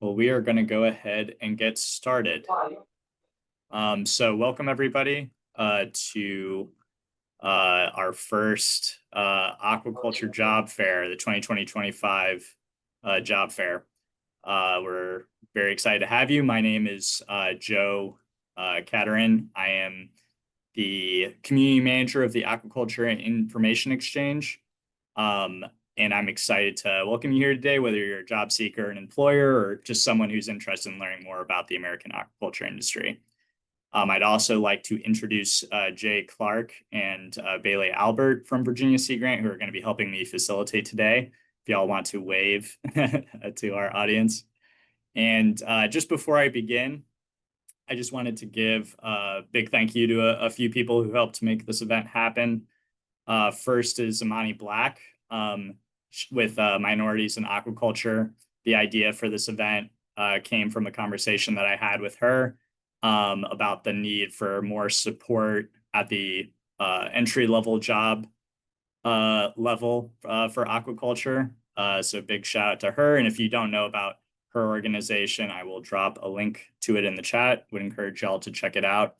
Well, we are going to go ahead and get started. So welcome everybody to our first Aquaculture Job Fair, the 2020-25 Job Fair. We're very excited to have you. My name is Joe Caterin. I am the community manager of the Aquaculture Information Exchange. And I'm excited to welcome you here today, whether you're a job seeker, an employer, or just someone who's interested in learning more about the American aquaculture industry. I'd also like to introduce Jay Clark and Bailey Albert from Virginia Sea Grant, who are going to be helping me facilitate today. If y'all want to wave to our audience. And just before I begin, I just wanted to give a big thank you to a few people who helped make this event happen. First is Amani Black. With minorities in aquaculture. The idea for this event came from a conversation that I had with her about the need for more support at the entry-level job level for aquaculture. So big shout out to her. And if you don't know about her organization, I will drop a link to it in the chat. Would encourage y'all to check it out.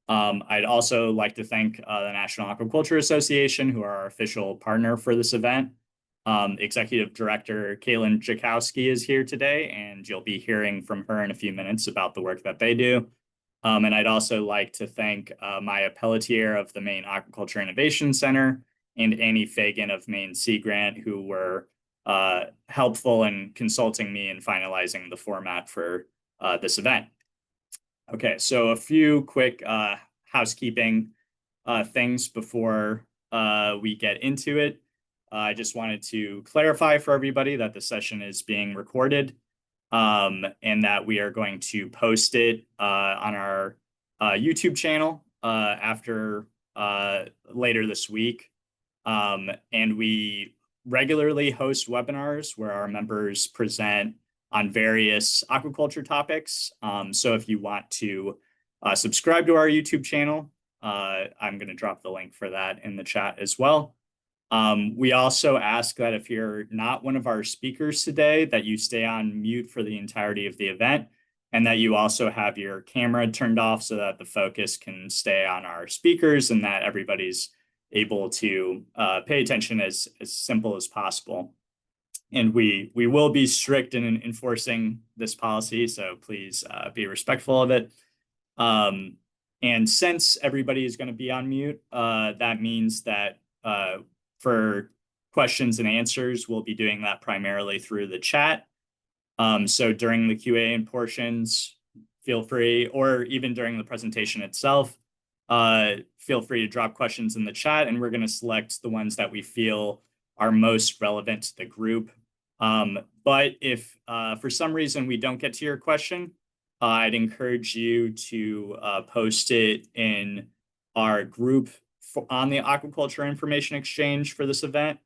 I'd also like to thank the National Aquaculture Association, who are our official partner for this event. Executive Director Kaylin Jakowski is here today, and you'll be hearing from her in a few minutes about the work that they do. And I'd also like to thank Maya Pelletier of the Maine Aquaculture Innovation Center and Annie Fagan of Maine Sea Grant, who were helpful in consulting me in finalizing the format for this event. Okay, so a few quick housekeeping things before we get into it. I just wanted to clarify for everybody that the session is being recorded and that we are going to post it on our YouTube channel after later this week. And we regularly host webinars where our members present on various aquaculture topics. So if you want to subscribe to our YouTube channel, I'm going to drop the link for that in the chat as well. We also ask that if you're not one of our speakers today, that you stay on mute for the entirety of the event, and that you also have your camera turned off so that the focus can stay on our speakers and that everybody's able to pay attention as simple as possible. And we will be strict in enforcing this policy, so please be respectful of it. And since everybody is going to be on mute, that means that for questions and answers, we'll be doing that primarily through the chat. So during the Q&A portions, feel free, or even during the presentation itself, feel free to drop questions in the chat, and we're going to select the ones that we feel are most relevant to the group. But if for some reason we don't get to your question, I'd encourage you to post it in our group on the Aquaculture Information Exchange for this event.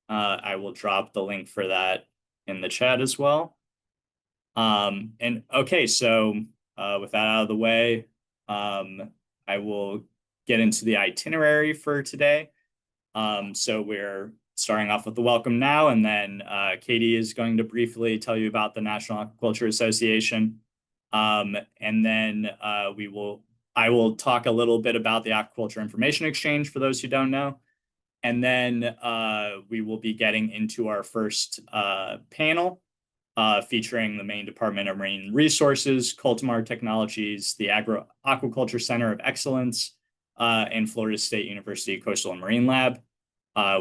I will drop the link for that in the chat as well. And okay, so with that out of the way, I will get into the itinerary for today. So we're starting off with the welcome now, and then Katie is going to briefly tell you about the National Aquaculture Association. And then I will talk a little bit about the Aquaculture Information Exchange for those who don't know. And then we will be getting into our first panel featuring the Maine Department of Marine Resources, Cultivar Technologies, the Aquaculture Center of Excellence, and Florida State University Coastal and Marine Lab.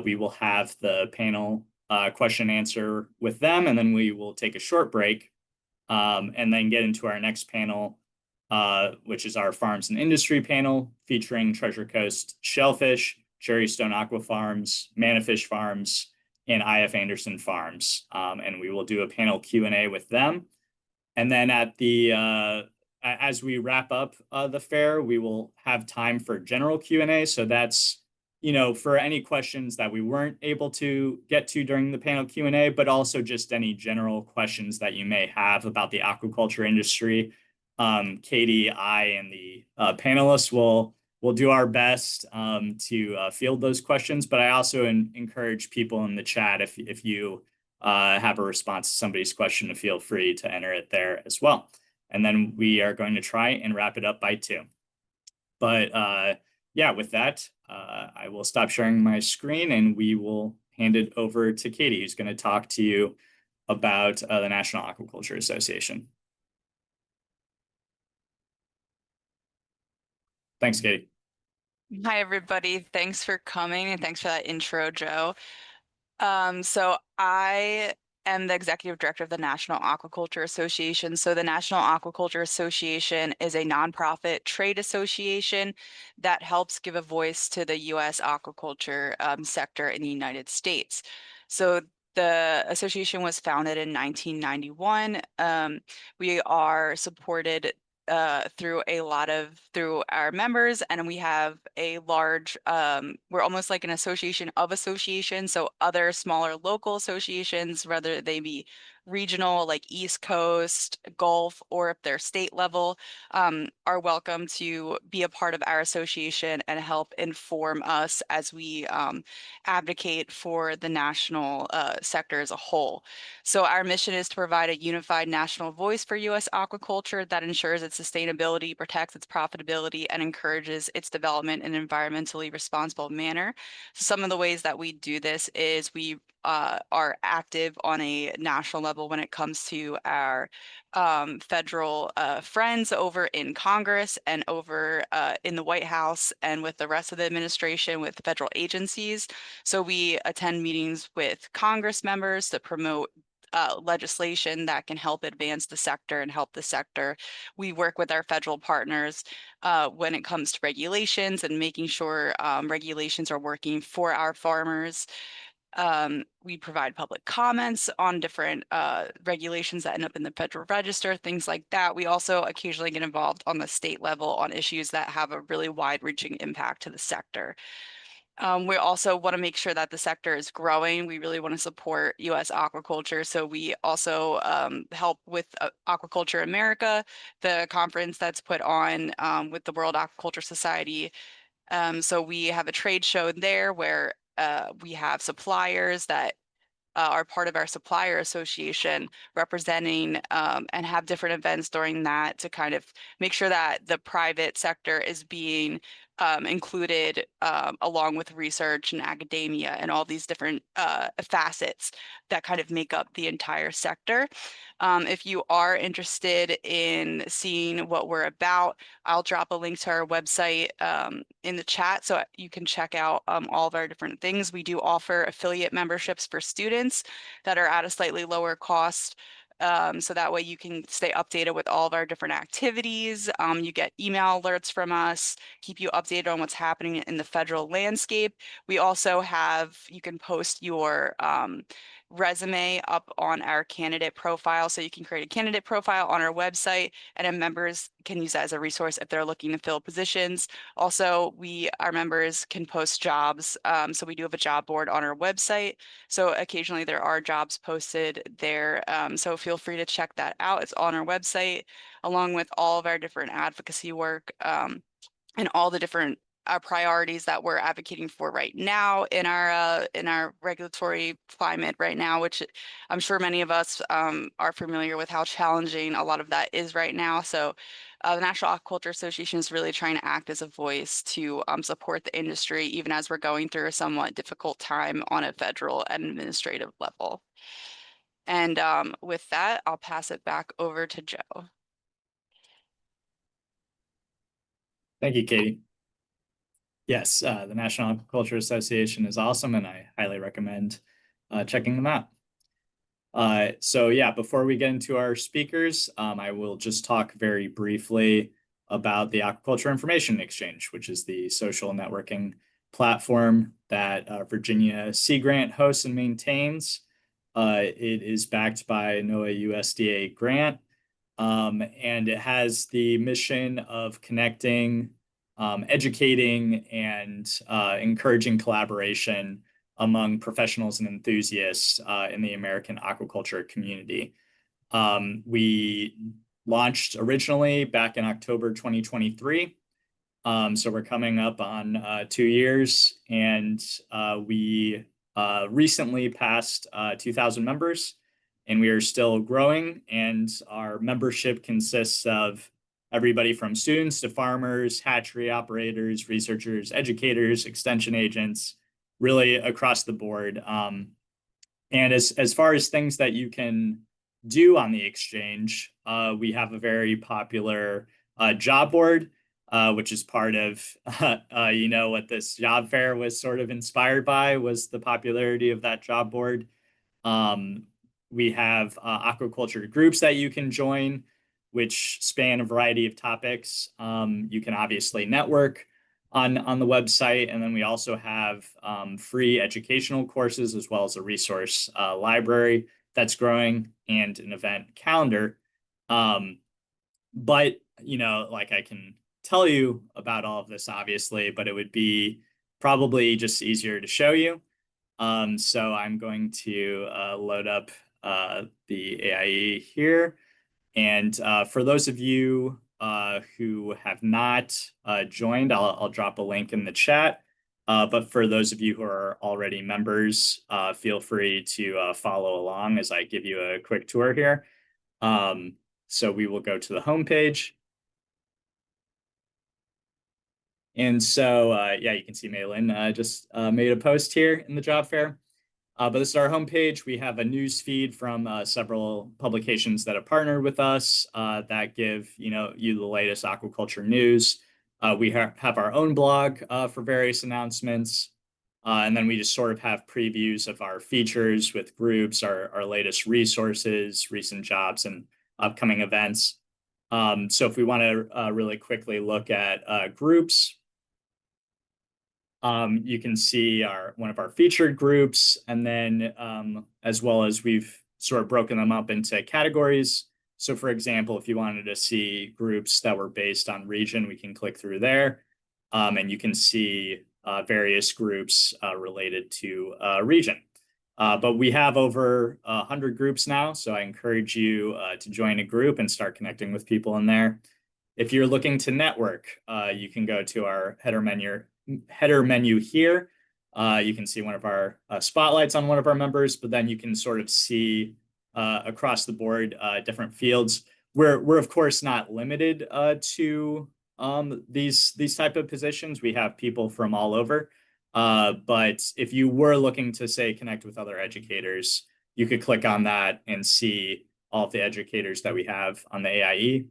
We will have the panel question and answer with them, and then we will take a short break and then get into our next panel, which is our Farms and Industry panel, featuring Treasure Coast Shellfish, Cherrystone Aqua Farms, Manafish Farms, and IF Anderson Farms. And we will do a panel Q&A with them. And then at the as we wrap up the fair, we will have time for general Q&A. So that's, you know, for any questions that we weren't able to get to during the panel Q&A, but also just any general questions that you may have about the aquaculture industry. Katie, I, and the panelists will do our best to field those questions. But I also encourage people in the chat, if you have a response to somebody's question, to feel free to enter it there as well. And then we are going to try and wrap it up by 2. But yeah, with that, I will stop sharing my screen and we will hand it over to Katie, who's going to talk to you about the National Aquaculture Association. Thanks, Katie. Hi, everybody. Thanks for coming and thanks for that intro, Joe. So I am the executive director of the National Aquaculture Association. So the National Aquaculture Association is a nonprofit trade association that helps give a voice to the U.S. aquaculture sector in the United States. So the association was founded in 1991. We are supported through our members, and we have a large, we're almost like an association of associations. So other smaller local associations, whether they be regional, like East Coast, Gulf, or if they're state level, are welcome to be a part of our association and help inform us as we advocate for the national sector as a whole. So our mission is to provide a unified national voice for U.S. aquaculture that ensures its sustainability, protects its profitability, and encourages its development in an environmentally responsible manner. So some of the ways that we do this is we are active on a national level when it comes to our federal friends over in Congress and over in the White House and with the rest of the administration, with federal agencies. So we attend meetings with Congress members to promote legislation that can help advance the sector and help the sector. We work with our federal partners when it comes to regulations and making sure regulations are working for our farmers. We provide public comments on different regulations that end up in the Federal Register, things like that. We also occasionally get involved on the state level on issues that have a really wide-reaching impact to the sector. We also want to make sure that the sector is growing. We really want to support U.S. aquaculture. So we also help with Aquaculture America, the conference that's put on with the World Aquaculture Society. So we have a trade show there where we have suppliers that are part of our supplier association representing and have different events during that to kind of make sure that the private sector is being included along with research and academia and all these different facets that kind of make up the entire sector. If you are interested in seeing what we're about, I'll drop a link to our website in the chat so you can check out all of our different things. We do offer affiliate memberships for students that are at a slightly lower cost. So that way you can stay updated with all of our different activities. You get email alerts from us, keep you updated on what's happening in the federal landscape. We also have, you can post your resume up on our candidate profile. So you can create a candidate profile on our website, and then members can use that as a resource if they're looking to fill positions. Also, our members can post jobs. So we do have a job board on our website. So occasionally there are jobs posted there. So feel free to check that out. It's on our website, along with all of our different advocacy work and all the different priorities that we're advocating for right now in our regulatory climate right now, which I'm sure many of us are familiar with how challenging a lot of that is right now. So the National Aquaculture Association is really trying to act as a voice to support the industry, even as we're going through a somewhat difficult time on a federal and administrative level. And with that, I'll pass it back over to Joe. Thank you, Katie. Yes, the National Aquaculture Association is awesome, and I highly recommend checking them out. So yeah, before we get into our speakers, I will just talk very briefly about the Aquaculture Information Exchange, which is the social networking platform that Virginia Sea Grant hosts and maintains. It is backed by NOAA USDA grant, and it has the mission of connecting, educating, and encouraging collaboration among professionals and enthusiasts in the American aquaculture community. We launched originally back in October 2023. So we're coming up on 2 years, and we recently passed 2,000 members, and we are still growing. And our membership consists of everybody from students to farmers, hatchery operators, researchers, educators, extension agents, really across the board. And as far as things that you can do on the exchange, we have a very popular job board, which is part of, what this job fair was sort of inspired by, was the popularity of that job board. We have aquaculture groups that you can join, which span a variety of topics. You can obviously network on the website, and then we also have free educational courses as well as a resource library that's growing and an event calendar. But like, I can tell you about all of this obviously, but it would be probably just easier to show you. So I'm going to load up the AIE here. And for those of you who have not joined, I'll drop a link in the chat. But for those of you who are already members, feel free to follow along as I give you a quick tour here. So we will go to the homepage. And so, yeah, you can see Maylin just made a post here in the job fair. But this is our homepage. We have a news feed from several publications that have partnered with us that give you the latest aquaculture news. We have our own blog for various announcements. And then we just sort of have previews of our features with groups, our latest resources, recent jobs, and upcoming events. So if we want to really quickly look at groups, you can see one of our featured groups, and then as well as we've sort of broken them up into categories. So for example, if you wanted to see groups that were based on region, we can click through there, and you can see various groups related to region. But we have over 100 groups now, so I encourage you to join a group and start connecting with people in there. If you're looking to network, you can go to our header menu here. You can see one of our spotlights on one of our members, but then you can sort of see across the board different fields. We're of course not limited to these type of positions. We have people from all over. But if you were looking to, say, connect with other educators, you could click on that and see all of the educators that we have on the AIE.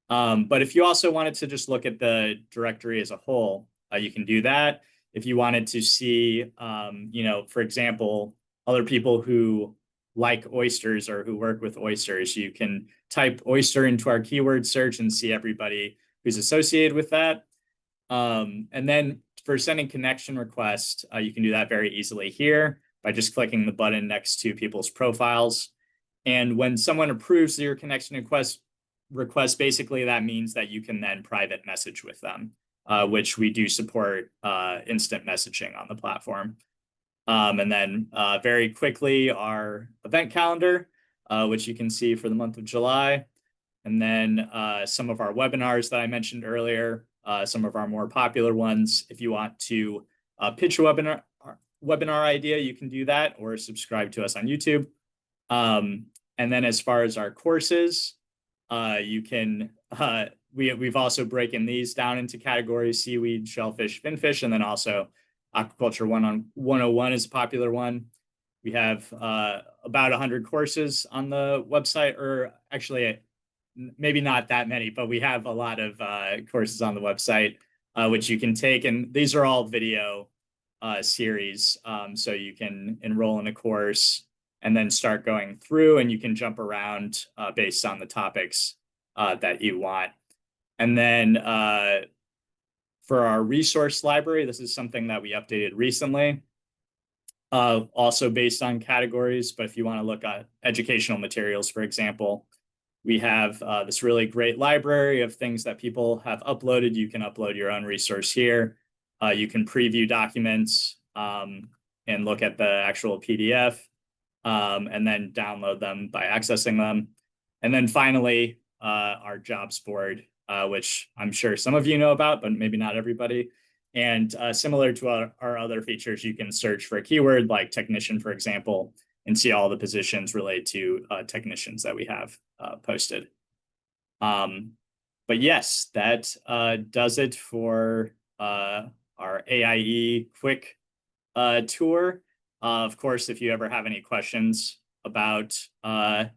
But if you also wanted to just look at the directory as a whole, you can do that. If you wanted to see, for example, other people who like oysters or who work with oysters, you can type oyster into our keyword search and see everybody who's associated with that. And then for sending connection requests, you can do that very easily here by just clicking the button next to people's profiles. And when someone approves your connection request, basically that means that you can then private message with them, which we do support instant messaging on the platform. And then very quickly, our event calendar, which you can see for the month of July. And then some of our webinars that I mentioned earlier, some of our more popular ones. If you want to pitch a webinar idea, you can do that, or subscribe to us on YouTube. And then as far as our courses, you can, we've also broken these down into categories: seaweed, shellfish, finfish, and then also Aquaculture 101 is a popular one. We have about 100 courses on the website, or actually maybe not that many, but we have a lot of courses on the website, which you can take. And these are all video series. So you can enroll in a course and then start going through, and you can jump around based on the topics that you want. And then for our resource library, this is something that we updated recently, also based on categories. But if you want to look at educational materials, for example, we have this really great library of things that people have uploaded. You can upload your own resource here. You can preview documents and look at the actual PDF, and then download them by accessing them. And then finally, our jobs board, which I'm sure some of you know about, but maybe not everybody. And similar to our other features, you can search for a keyword like technician, for example, and see all the positions related to technicians that we have posted. But yes, that does it for our AIE quick tour. Of course, if you ever have any questions about the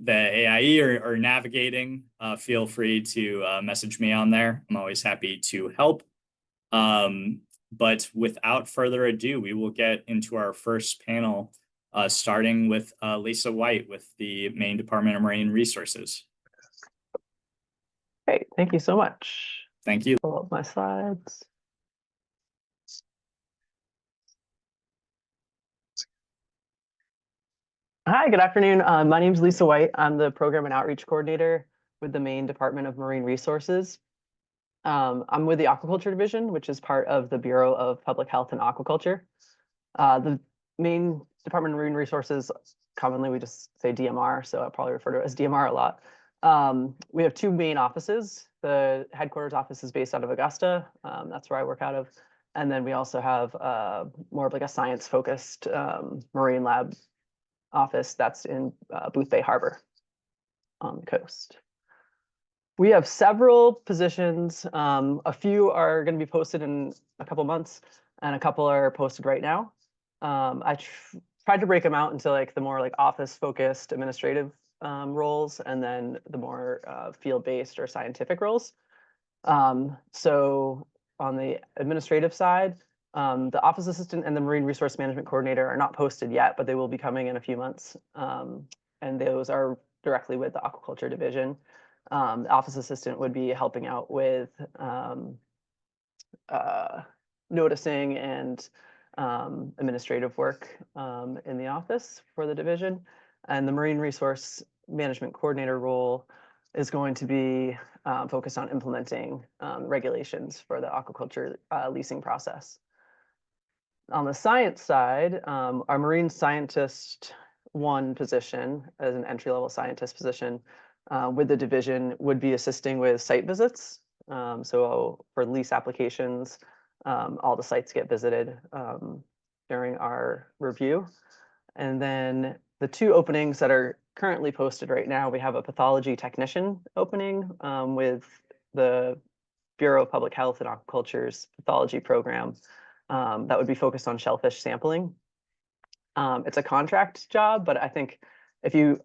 AIE or navigating, feel free to message me on there. I'm always happy to help. But without further ado, we will get into our first panel, starting with Lisa White with the Maine Department of Marine Resources. Great, thank you so much. Thank you. Pull up my slides. Hi, good afternoon. My name is Lisa White. I'm the Program and Outreach Coordinator with the Maine Department of Marine Resources. I'm with the Aquaculture Division, which is part of the Bureau of Public Health and Aquaculture. The Maine Department of Marine Resources, commonly we just say DMR, so I probably refer to it as DMR a lot. We have two main offices. The headquarters office is based out of Augusta. That's where I work out of. And then we also have more of like a science-focused marine lab office that's in Booth Bay Harbor on the coast. We have several positions. A few are going to be posted in a couple months, and a couple are posted right now. I tried to break them out into like the more like office-focused administrative roles, and then the more field-based or scientific roles. So on the administrative side, the office assistant and the marine resource management coordinator are not posted yet, but they will be coming in a few months. And those are directly with the aquaculture division. The office assistant would be helping out with noticing and administrative work in the office for the division. And the marine resource management coordinator role is going to be focused on implementing regulations for the aquaculture leasing process. On the science side, our marine scientist one position as an entry-level scientist position with the division would be assisting with site visits. So for lease applications, all the sites get visited during our review. And then the two openings that are currently posted right now, we have a pathology technician opening with the Bureau of Public Health and Aquaculture's pathology program that would be focused on shellfish sampling. It's a contract job, but I think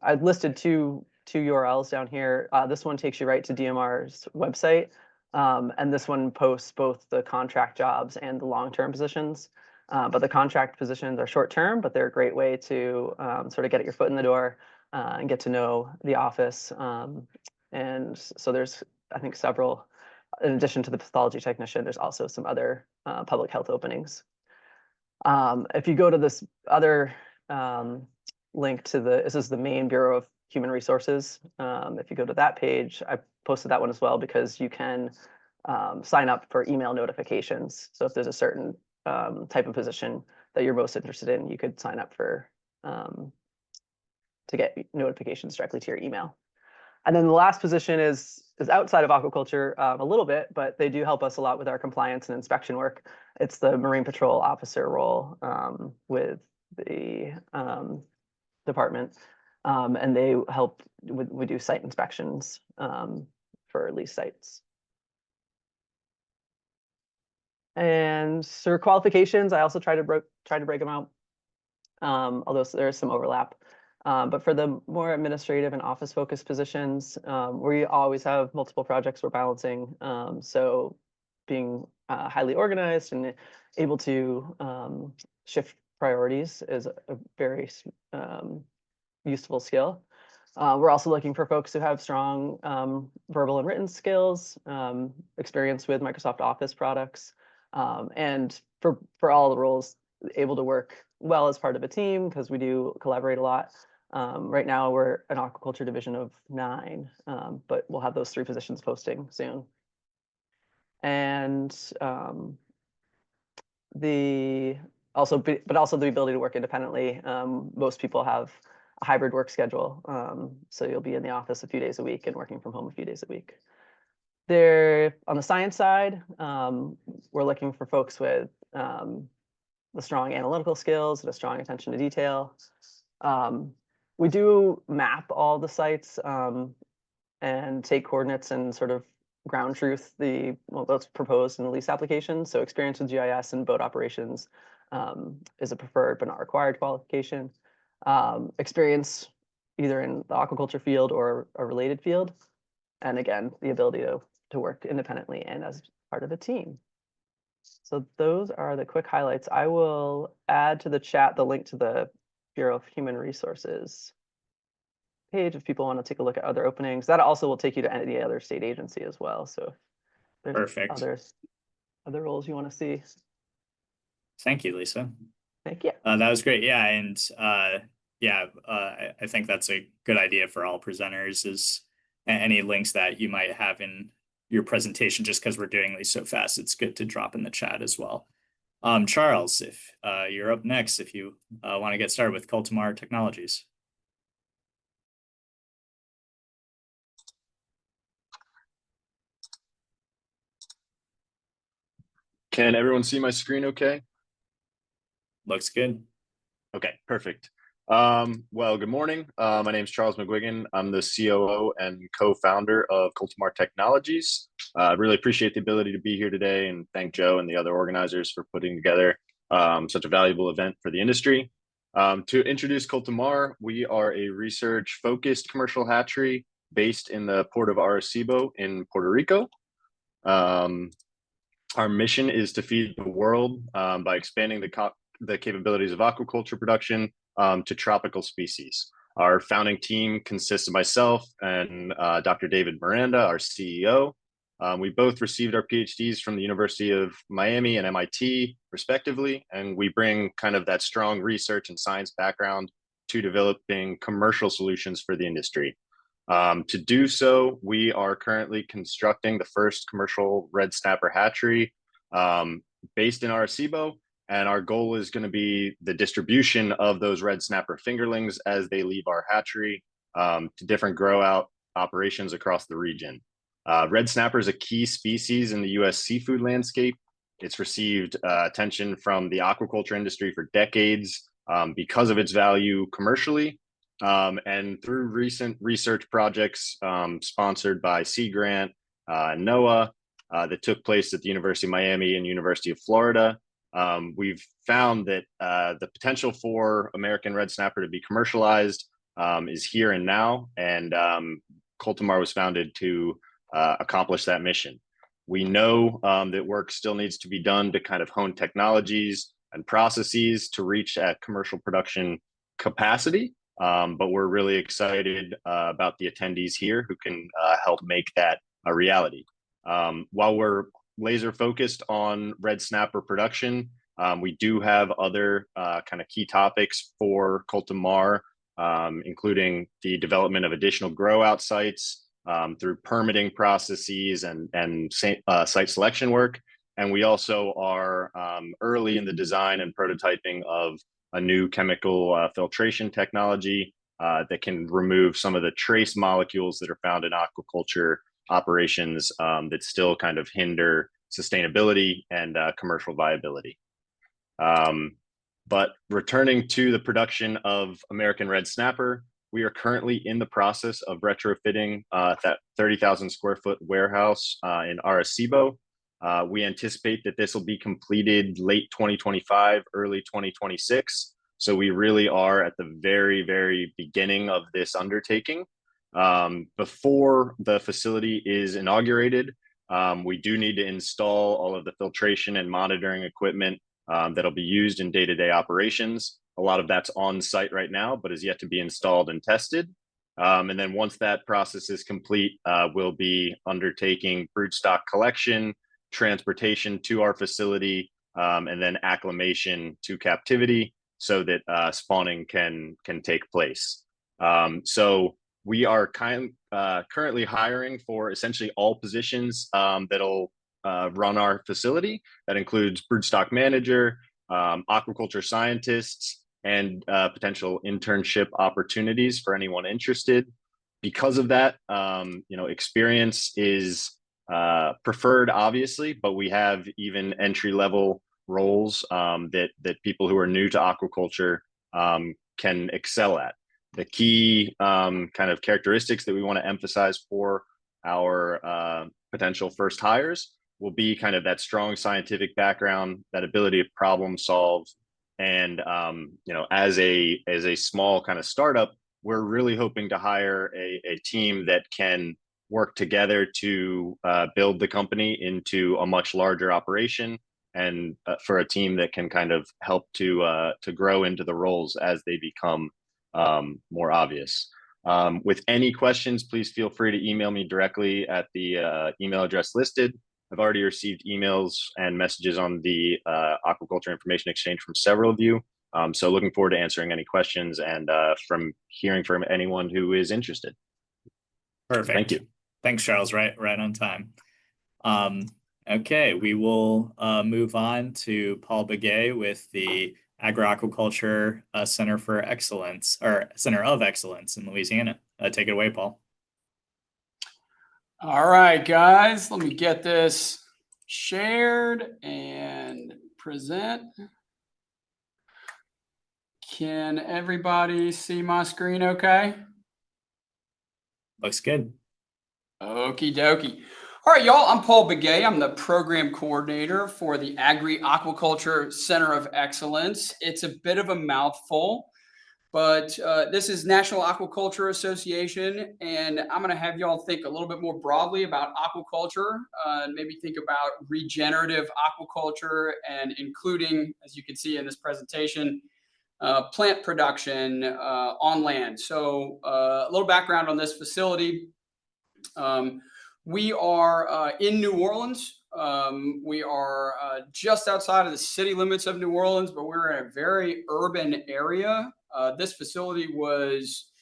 I've listed two URLs down here. This one takes you right to DMR's website, and this one posts both the contract jobs and the long-term positions. But the contract positions are short-term, but they're a great way to sort of get your foot in the door and get to know the office. And so there's, I think, several, in addition to the pathology technician, there's also some other public health openings. If you go to this other link to this is the Maine Bureau of Human Resources. If you go to that page, I posted that one as well because you can sign up for email notifications. So if there's a certain type of position that you're most interested in, you could sign up for to get notifications directly to your email. And then the last position is outside of aquaculture a little bit, but they do help us a lot with our compliance and inspection work. It's the Marine Patrol Officer role with the department, and they help we do site inspections for lease sites. And for qualifications, I also try to break them out, although there is some overlap. But for the more administrative and office-focused positions, we always have multiple projects we're balancing. So being highly organized and able to shift priorities is a very useful skill. We're also looking for folks who have strong verbal and written skills, experience with Microsoft Office products, and for all the roles, able to work well as part of a team because we do collaborate a lot. Right now we're an aquaculture division of 9, but we'll have those 3 positions posting soon. And also the ability to work independently. Most people have a hybrid work schedule, so you'll be in the office a few days a week and working from home a few days a week. They're on the science side. We're looking for folks with the strong analytical skills and a strong attention to detail. We do map all the sites and take coordinates and sort of ground truth what's proposed in the lease application. So experience with GIS and boat operations is a preferred but not required qualification. Experience either in the aquaculture field or a related field. And again, the ability to work independently and as part of a team. So those are the quick highlights. I will add to the chat the link to the Bureau of Human Resources page if people want to take a look at other openings. That also will take you to any other state agency as well. So if there's Perfect. other roles you want to see. Thank you, Lisa. Thank you. That was great. Yeah, and I think that's a good idea for all presenters is any links that you might have in your presentation, just because we're doing these so fast, it's good to drop in the chat as well. Charles, if you're up next, if you want to get started with Cultivar Technologies. Can everyone see my screen okay? Looks good. Okay, perfect. Well, good morning. My name is Charles McGuigan. I'm the COO and co-founder of Cultivar Technologies. I really appreciate the ability to be here today and thank Joe and the other organizers for putting together such a valuable event for the industry. To introduce Cultivar, we are a research-focused commercial hatchery based in the port of Arecibo in Puerto Rico. Our mission is to feed the world by expanding the capabilities of aquaculture production to tropical species. Our founding team consists of myself and Dr. David Miranda, our CEO. We both received our PhDs from the University of Miami and MIT, respectively, and we bring kind of that strong research and science background to developing commercial solutions for the industry. To do so, we are currently constructing the first commercial red snapper hatchery based in Arecibo, and our goal is going to be the distribution of those red snapper fingerlings as they leave our hatchery to different grow out operations across the region. Red snapper is a key species in the U.S. seafood landscape. It's received attention from the aquaculture industry for decades because of its value commercially. And through recent research projects sponsored by Sea Grant and NOAA that took place at the University of Miami and University of Florida, we've found that the potential for American red snapper to be commercialized is here and now, and Cultivar was founded to accomplish that mission. We know that work still needs to be done to kind of hone technologies and processes to reach that commercial production capacity. But we're really excited about the attendees here who can help make that a reality. While we're laser focused on red snapper production, we do have other kind of key topics for Cultivar, including the development of additional grow out sites through permitting processes and site selection work. And we also are early in the design and prototyping of a new chemical filtration technology that can remove some of the trace molecules that are found in aquaculture operations that still kind of hinder sustainability and commercial viability. But returning to the production of American red snapper, we are currently in the process of retrofitting that 30,000 square foot warehouse in Arecibo. We anticipate that this will be completed late 2025, early 2026. So we really are at the very, very beginning of this undertaking. Before the facility is inaugurated, we do need to install all of the filtration and monitoring equipment that'll be used in day-to-day operations. A lot of that's on site right now, but is yet to be installed and tested. And then once that process is complete, we'll be undertaking broodstock collection, transportation to our facility, and then acclimation to captivity so that spawning can take place. So we are currently hiring for essentially all positions that'll run our facility. That includes broodstock manager, aquaculture scientists, and potential internship opportunities for anyone interested. Because of that, experience is preferred, obviously, but we have even entry-level roles that people who are new to aquaculture can excel at. The key kind of characteristics that we want to emphasize for our potential first hires will be kind of that strong scientific background, that ability to problem solve, and as a small kind of startup, we're really hoping to hire a team that can work together to build the company into a much larger operation, and for a team that can kind of help to grow into the roles as they become more obvious. With any questions, please feel free to email me directly at the email address listed. I've already received emails and messages on the Aquaculture Information Exchange from several of you. So looking forward to answering any questions and from hearing from anyone who is interested. Perfect. Thank you. Thanks, Charles. Right on time. Okay, we will move on to Paul Begay with the Agri-Aquaculture Center for Excellence, or Center of Excellence in Louisiana. Take it away, Paul. All right, guys, let me get this shared and present. Can everybody see my screen okay? Looks good. Okie dokie. All right, y'all, I'm Paul Begay. I'm the program coordinator for the Agri-Aquaculture Center of Excellence. It's a bit of a mouthful, but this is National Aquaculture Association, and I'm going to have y'all think a little bit more broadly about aquaculture, and maybe think about regenerative aquaculture, and including, as you can see in this presentation, plant production on land. So a little background on this facility. We are in New Orleans. We are just outside of the city limits of New Orleans, but we're in a very urban area. This facility was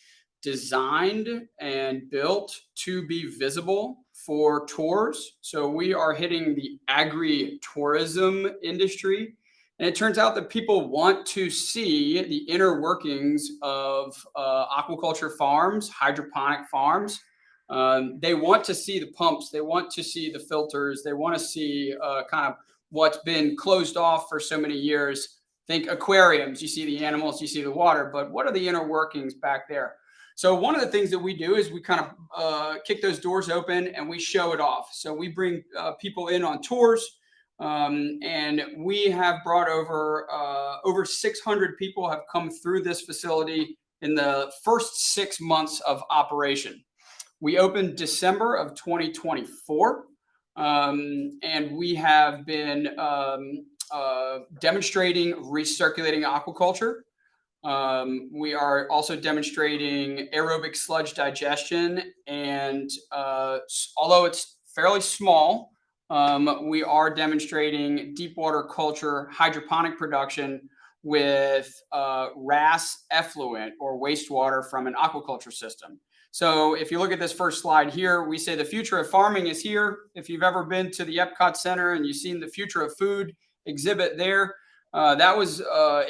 designed and built to be visible for tours. So we are hitting the agri-tourism industry. And it turns out that people want to see the inner workings of aquaculture farms, hydroponic farms. They want to see the pumps. They want to see the filters. They want to see kind of what's been closed off for so many years. Think aquariums. You see the animals, you see the water, but what are the inner workings back there? So one of the things that we do is we kind of kick those doors open and we show it off. So we bring people in on tours. And we have brought over 600 people have come through this facility in the first 6 months of operation. We opened December of 2024, and we have been demonstrating recirculating aquaculture. We are also demonstrating aerobic sludge digestion, and although it's fairly small, we are demonstrating deep water culture hydroponic production with RAS effluent or wastewater from an aquaculture system. So if you look at this first slide here, we say the future of farming is here. If you've ever been to the Epcot Center and you've seen the future of food exhibit there, that was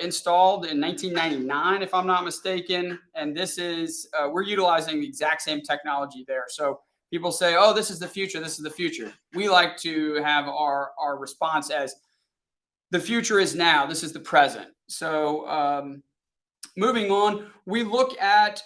installed in 1999, if I'm not mistaken. And this is, we're utilizing the exact same technology there. So people say, oh, this is the future. This is the future. We like to have our response as the future is now. This is the present. So moving on, we look at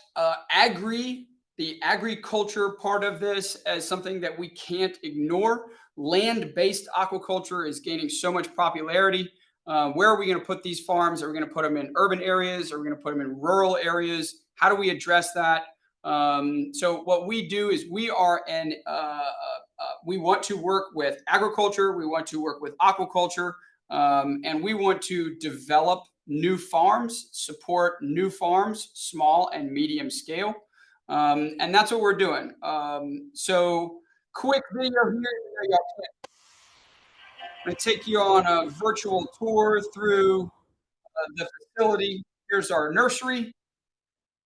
the agriculture part of this as something that we can't ignore. Land-based aquaculture is gaining so much popularity. Where are we going to put these farms? Are we going to put them in urban areas? Are we going to put them in rural areas? How do we address that? So what we do is we want to work with agriculture. We want to work with aquaculture, and we want to develop new farms, support new farms, small and medium scale. And that's what we're doing. So quick video here. I'm going to take you on a virtual tour through the facility. Here's our nursery.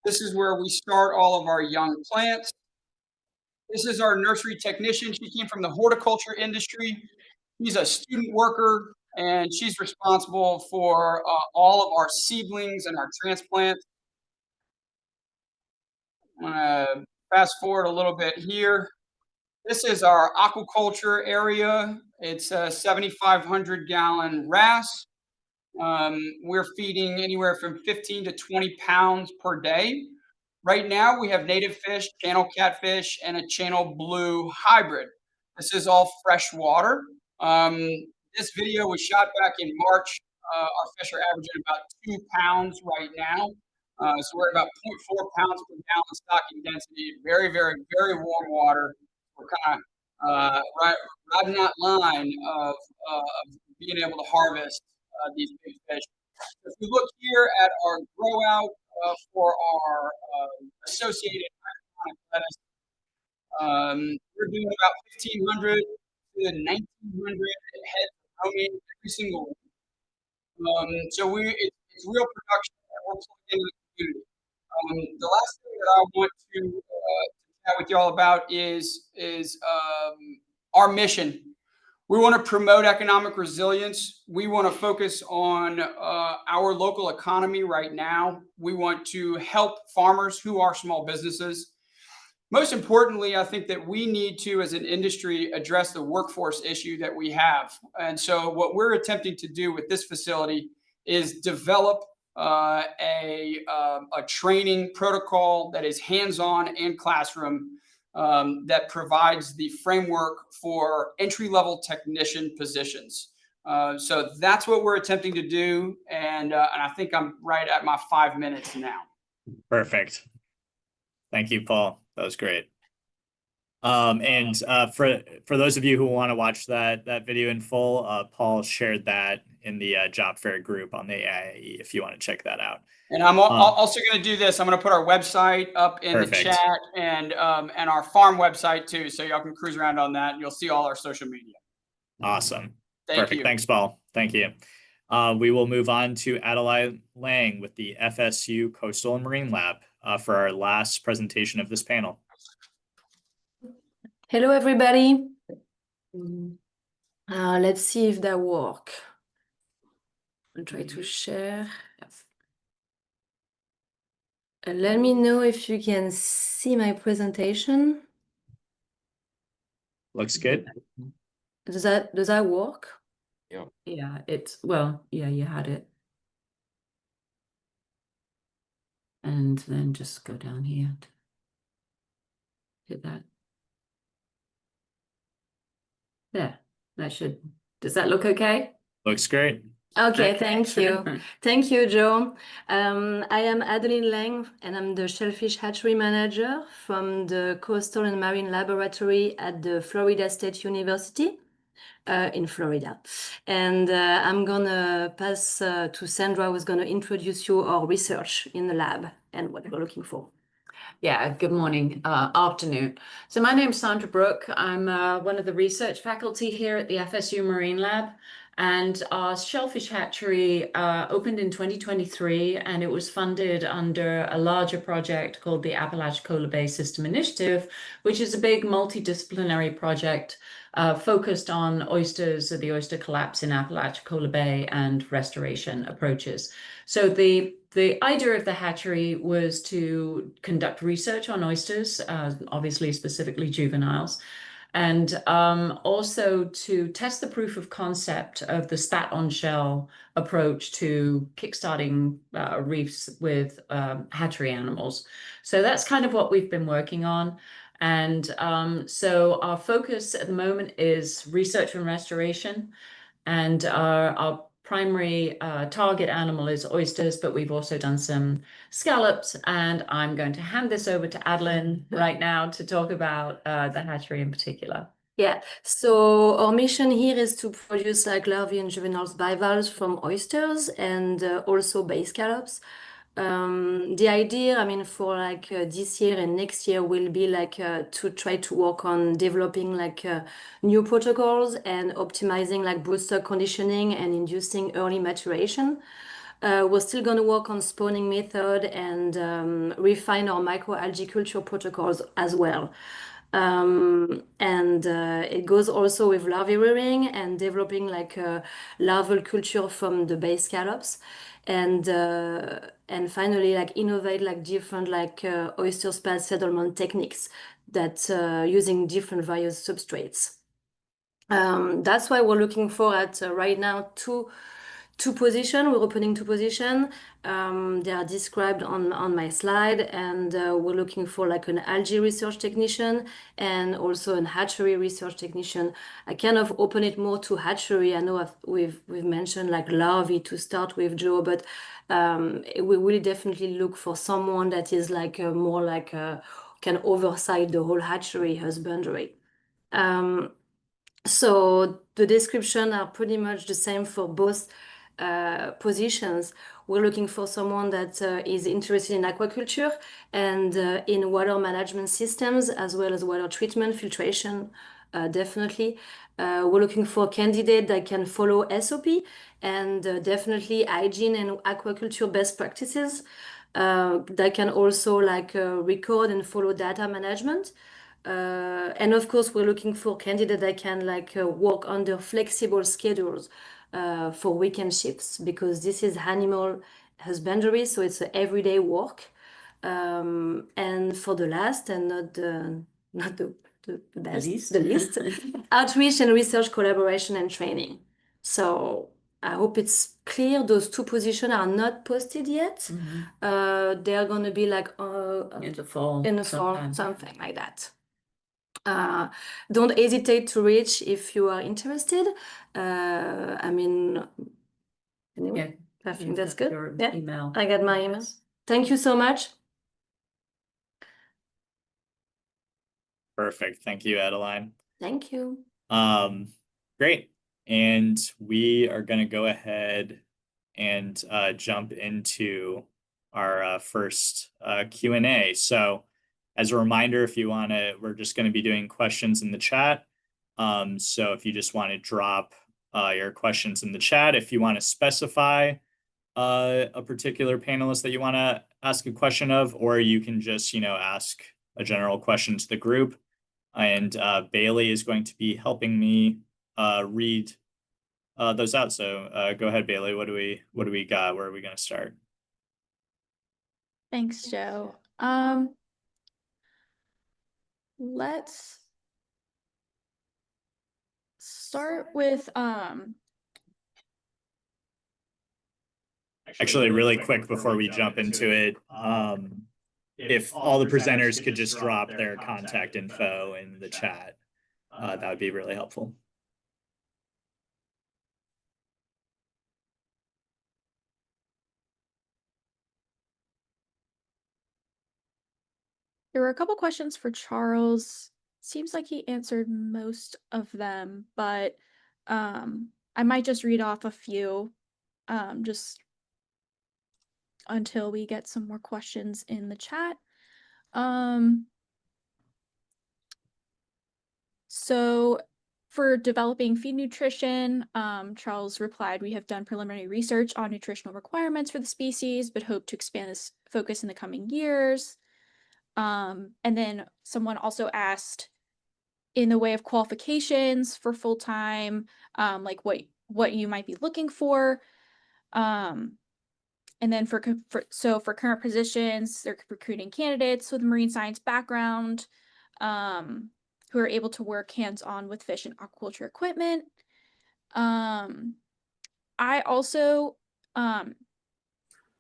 This is where we start all of our young plants. This is our nursery technician. She came from the horticulture industry. She's a student worker, and she's responsible for all of our seedlings and our transplants. I'm going to fast forward a little bit here. This is our aquaculture area. It's a 7,500 gallon RAS. We're feeding anywhere from 15 to 20 pounds per day. Right now, we have native fish, channel catfish, and a channel blue hybrid. This is all fresh water. This video was shot back in March. Our fish are averaging about 2 pounds right now. So we're about 0.4 pounds per gallon stocking density. Very, very, very warm water. We're kind of riding that line of being able to harvest these big fish. If we look here at our grow out for our associated lettuce, we're doing about 1,500 to 1,900 heads of roaming every single week. So it's real production that we're putting into the community. The last thing that I want to chat with you all about is our mission. We want to promote economic resilience. We want to focus on our local economy right now. We want to help farmers who are small businesses. Most importantly, I think that we need to, as an industry, address the workforce issue that we have. And so what we're attempting to do with this facility is develop a training protocol that is hands-on and classroom that provides the framework for entry-level technician positions. So that's what we're attempting to do. And I think I'm right at my 5 minutes now. Perfect. Thank you, Paul. That was great. And for those of you who want to watch that video in full, Paul shared that in the job fair group on the AIE if you want to check that out. And I'm also going to do this. I'm going to put our website up in Perfect. the chat and our farm website too, so y'all can cruise around on that and you'll see all our social media. Awesome. Thank Perfect. you. Thanks, Paul. Thank you. We will move on to Adelaide Lang with the FSU Coastal and Marine Lab for our last presentation of this panel. Hello, everybody. Let's see if that works. I'll try to share. Let me know if you can see my presentation. Looks good. Does that work? Yeah. Yeah, yeah, you had it. And then just go down here. Hit that. There, does that look okay? Looks great. Okay, thank you. Thank you, Joe. I am Adeline Lang, and I'm the Shellfish Hatchery Manager from the Coastal and Marine Laboratory at the Florida State University in Florida. And I'm gonna pass to Sandra, who's gonna introduce you our research in the lab and what we're looking for. Yeah, good morning, afternoon. So my name's Sandra Brooke. I'm one of the research faculty here at the FSU Marine Lab. And our shellfish hatchery opened in 2023, and it was funded under a larger project called the Apalachicola Bay System Initiative, which is a big multidisciplinary project focused on oysters, the oyster collapse in Apalachicola Bay, and restoration approaches. So the idea of the hatchery was to conduct research on oysters, obviously specifically juveniles, and also to test the proof of concept of the spat on shell approach to kickstarting reefs with hatchery animals. So that's kind of what we've been working on. And so our focus at the moment is research and restoration, and our primary target animal is oysters, but we've also done some scallops, and I'm going to hand this over to Adeline right now to talk about the hatchery in particular. Yeah, so our mission here is to produce like larvae and juveniles bivalves from oysters and also bay scallops. The idea, I mean, for like this year and next year will be like to try to work on developing like new protocols and optimizing like broodstock conditioning and inducing early maturation. We're still going to work on spawning method and refine our microalgae culture protocols as well. It goes also with larvae rearing and developing like a larval culture from the bay scallops. And finally, like innovate like different like oyster spat settlement techniques that using different various substrates. That's why we're looking for at right now two positions. We're opening 2 positions. They are described on my slide, and we're looking for like an algae research technician and also an hatchery research technician. I kind of open it more to hatchery. I know we've mentioned like larvae to start with, Joe, but we will definitely look for someone that is like more like can oversight the whole hatchery husbandry. So the description are pretty much the same for both positions. We're looking for someone that is interested in aquaculture and in water management systems, as well as water treatment, filtration, definitely. We're looking for a candidate that can follow SOP and definitely hygiene and aquaculture best practices. That can also like record and follow data management. And of course, we're looking for candidates that can like work under flexible schedules for weekend shifts, because this is animal husbandry, so it's everyday work. And for the last, and not the least, outreach and research collaboration and training. So I hope it's clear. Those 2 positions are not posted yet. They are going to be like In the fall. Something like that. Don't hesitate to reach if you are interested. I mean, anyway, I think that's good. Your Yeah, email. I got my email. Thank you so much. Perfect. Thank you, Adeline. Thank you. Great. And we are going to go ahead and jump into our first Q&A. So as a reminder, if you want to, we're just going to be doing questions in the chat. So if you just want to drop your questions in the chat, if you want to specify a particular panelist that you want to ask a question of, or you can just, ask a general question to the group. And Bailey is going to be helping me read those out. So go ahead, Bailey. What do we got? Where are we going to start? Thanks, Joe. Let's start with Actually, really quick before we jump into it, if all the presenters could just drop their contact info in the chat, that would be really helpful. there were a couple questions for Charles. Seems like he answered most of them, but I might just read off a few just until we get some more questions in the chat. So for developing feed nutrition, Charles replied, "We have done preliminary research on nutritional requirements for the species, but hope to expand this focus in the coming years." And then someone also asked, in the way of qualifications for full-time, like what you might be looking for. And then for current positions, they're recruiting candidates with a marine science background, who are able to work hands-on with fish and aquaculture equipment. I also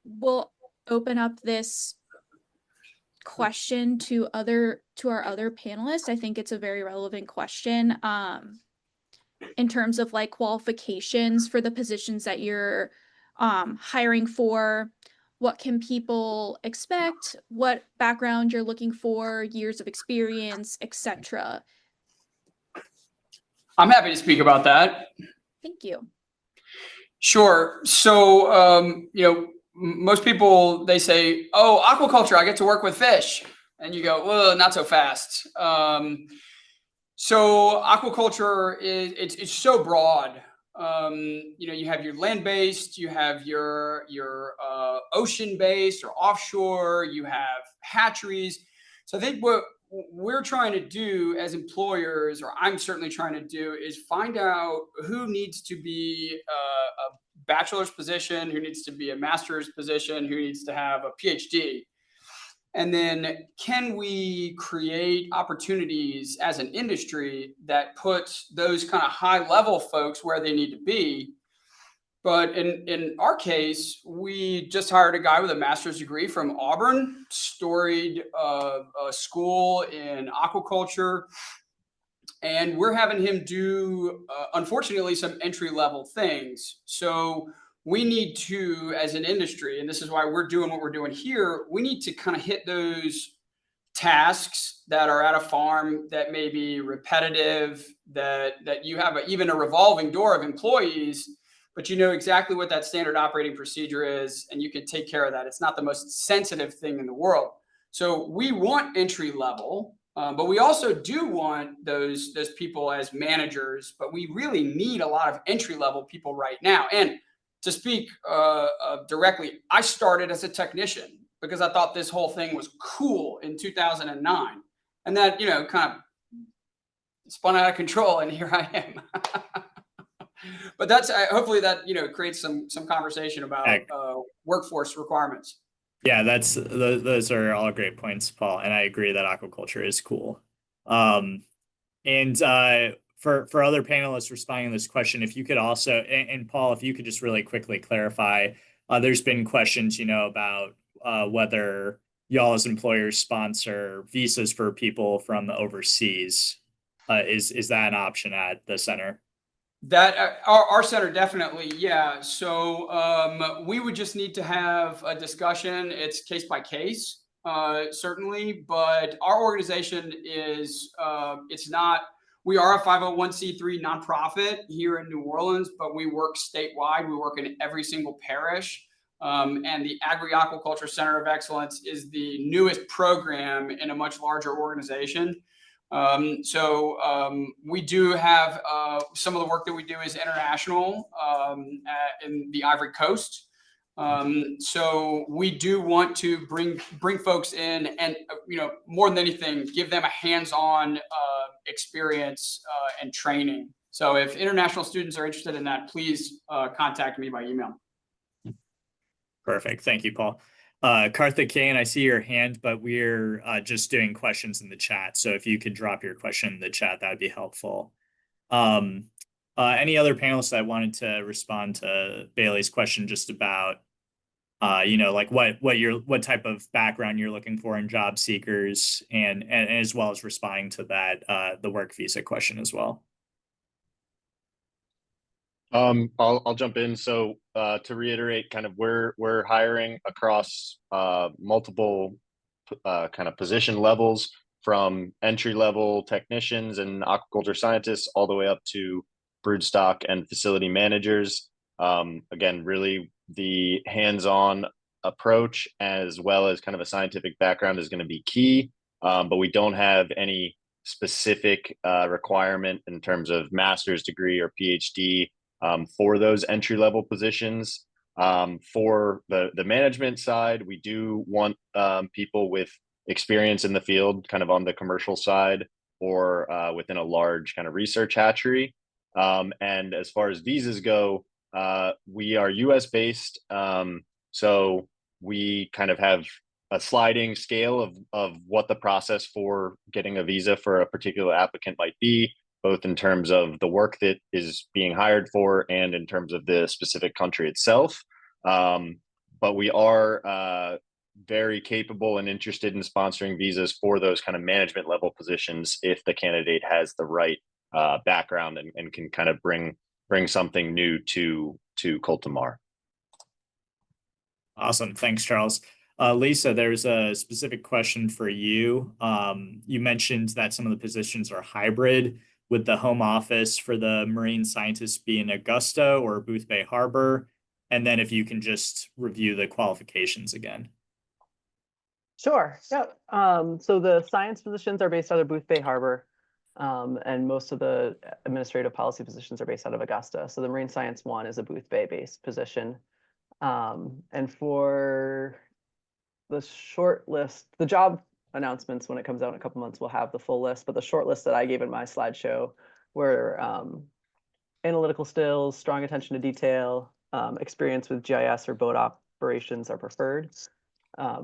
will open up this question to our other panelists. I think it's a very relevant question in terms of like qualifications for the positions that you're hiring for. What can people expect? What background you're looking for, years of experience, etc. I'm happy to speak about that. Thank you. Sure. So, most people, they say, "Oh, aquaculture, I get to work with fish." And you go, "Well, not so fast." So aquaculture it's so broad. You have your land-based, you have your ocean-based or offshore, you have hatcheries. So I think what we're trying to do as employers, or I'm certainly trying to do, is find out who needs to be a bachelor's position, who needs to be a master's position, who needs to have a PhD. And then can we create opportunities as an industry that puts those kind of high level folks where they need to be? But in our case, we just hired a guy with a master's degree from Auburn, storied school in aquaculture. And we're having him do, unfortunately, some entry level things. So we need to, as an industry, and this is why we're doing what we're doing here, we need to kind of hit those tasks that are at a farm that may be repetitive, that you have even a revolving door of employees, but you know exactly what that standard operating procedure is, and you can take care of that. It's not the most sensitive thing in the world. So we want entry level, but we also do want those people as managers, but we really need a lot of entry level people right now. And to speak directly, I started as a technician because I thought this whole thing was cool in 2009. And that, kind of spun out of control, and here I am. But that's hopefully that, creates some conversation about workforce requirements. Yeah, those are all great points, Paul, and I agree that aquaculture is cool. And for other panelists responding to this question, if you could also, and Paul, if you could just really quickly clarify, there's been questions, about whether y'all as employers sponsor visas for people from overseas. Is that an option at the center? That our center definitely, yeah. So we would just need to have a discussion. It's case by case, certainly, but our organization is it's not. We are a 501c3 nonprofit here in New Orleans, but we work statewide. We work in every single parish. And the Agri-Aquaculture Center of Excellence is the newest program in a much larger organization. So we do have some of the work that we do is international in the Ivory Coast. So we do want to bring folks in and, more than anything, give them a hands-on experience and training. So if international students are interested in that, please contact me by email. Perfect. Thank you, Paul. Karthik Kane, I see your hand, but we're just doing questions in the chat. So if you could drop your question in the chat, that would be helpful. Any other panelists that wanted to respond to Bailey's question just about, like what type of background you're looking for in job seekers, and as well as responding to that, the work visa question as well. I'll jump in. So to reiterate, kind of we're hiring across multiple kind of position levels, from entry level technicians and aquaculture scientists all the way up to broodstock and facility managers. Again, really the hands-on approach as well as kind of a scientific background is going to be key, but we don't have any specific requirement in terms of master's degree or PhD for those entry-level positions. For the management side, we do want people with experience in the field, kind of on the commercial side or within a large kind of research hatchery. And as far as visas go, we are US based. So we kind of have a sliding scale of what the process for getting a visa for a particular applicant might be, both in terms of the work that is being hired for and in terms of the specific country itself. But we are very capable and interested in sponsoring visas for those kind of management level positions if the candidate has the right background and can kind of bring something new to Cultivar. Awesome. Thanks, Charles. Lisa, there's a specific question for you. You mentioned that some of the positions are hybrid, with the home office for the marine scientists be in Augusta or Booth Bay Harbor. And then if you can just review the qualifications again. Sure. Yeah. So the science positions are based out of Booth Bay Harbor, and most of the administrative policy positions are based out of Augusta. So the marine science one is a Booth Bay based position. And for the short list, the job announcements, when it comes out in a couple months, we'll have the full list, but the short list that I gave in my slideshow were analytical skills, strong attention to detail, experience with GIS or boat operations are preferred.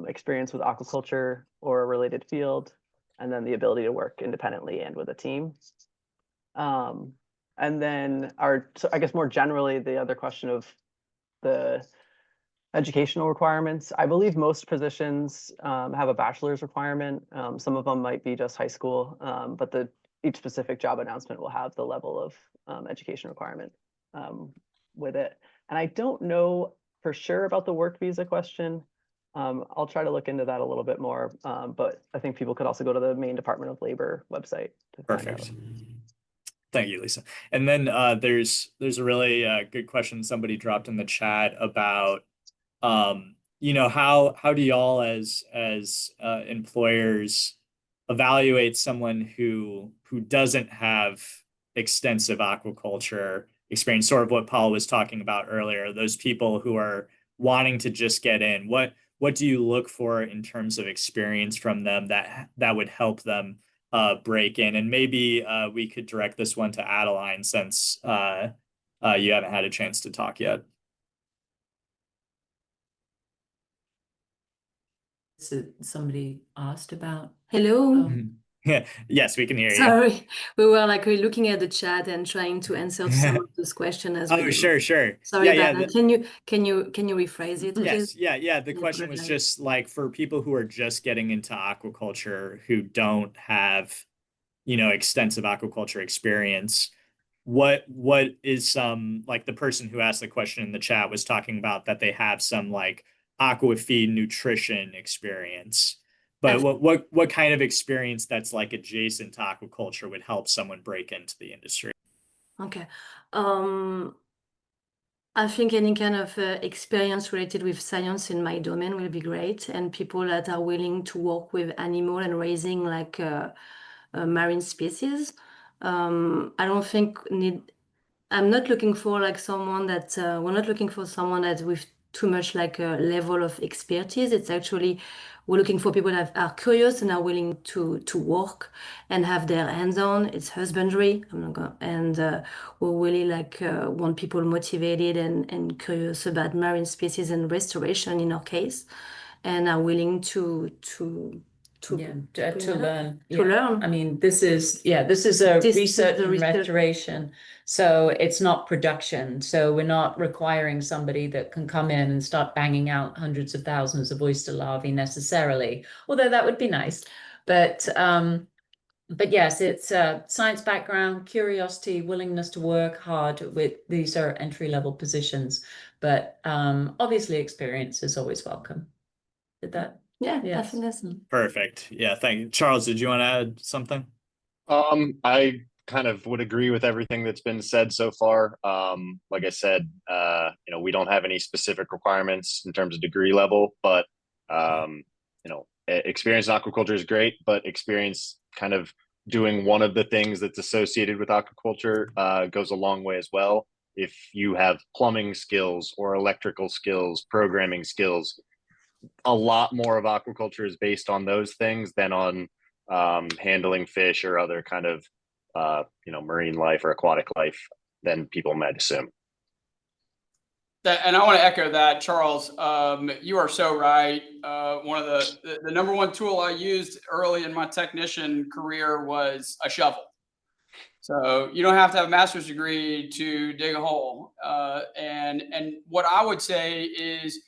experience with aquaculture or a related field, and then the ability to work independently and with a team. And then so I guess more generally, the other question of the educational requirements. I believe most positions have a bachelor's requirement. Some of them might be just high school, but each specific job announcement will have the level of education requirement with it. And I don't know for sure about the work visa question. I'll try to look into that a little bit more, but I think people could also go to the Maine Department of Labor website to find out. Perfect. Thank you, Lisa. And then there's a really good question somebody dropped in the chat about how do y'all as employers evaluate someone who doesn't have extensive aquaculture experience, sort of what Paul was talking about earlier, those people who are wanting to just get in. What do you look for in terms of experience from them that would help them break in? And maybe we could direct this one to Adeline, since you haven't had a chance to talk yet. So somebody asked about. Hello. Yeah. Yes, we can hear you. Sorry, we were like looking at the chat and trying to answer some of those questions as we Oh, go. sure. Sorry Yeah, about that. Can you rephrase it, please? Yes, yeah. The question was just like, for people who are just getting into aquaculture, who don't have, extensive aquaculture experience, what is some, like the person who asked the question in the chat was talking about that they have some like aqua feed nutrition experience. But what kind of experience that's like adjacent to aquaculture would help someone break into the industry? Okay. I think any kind of experience related with science in my domain will be great, and people that are willing to work with animal and raising like marine species. I don't think I'm not looking for like someone that we're not looking for someone that with too much like a level of expertise. It's actually we're looking for people that are curious and are willing to work and have their hands on. It's husbandry. We really like want people motivated and curious about marine species and restoration in our case, and are willing to learn. To learn. I mean, this is a research and restoration. So it's not production. So we're not requiring somebody that can come in and start banging out hundreds of thousands of oyster larvae necessarily, although that would be nice. But yes, it's a science background, curiosity, willingness to work hard these are entry-level positions, but obviously experience is always welcome. Did that? Yeah, Yes. definitely. Perfect. Yeah, thank you. Charles, did you want to add something? I kind of would agree with everything that's been said so far. Like I said, we don't have any specific requirements in terms of degree level, but experience in aquaculture is great, but experience kind of doing one of the things that's associated with aquaculture goes a long way as well. If you have plumbing skills or electrical skills, programming skills, a lot more of aquaculture is based on those things than on handling fish or other kind of marine life or aquatic life than people might assume. And I want to echo that, Charles. You are so right. One of the number one tool I used early in my technician career was a shovel. So you don't have to have a master's degree to dig a hole. And what I would say is,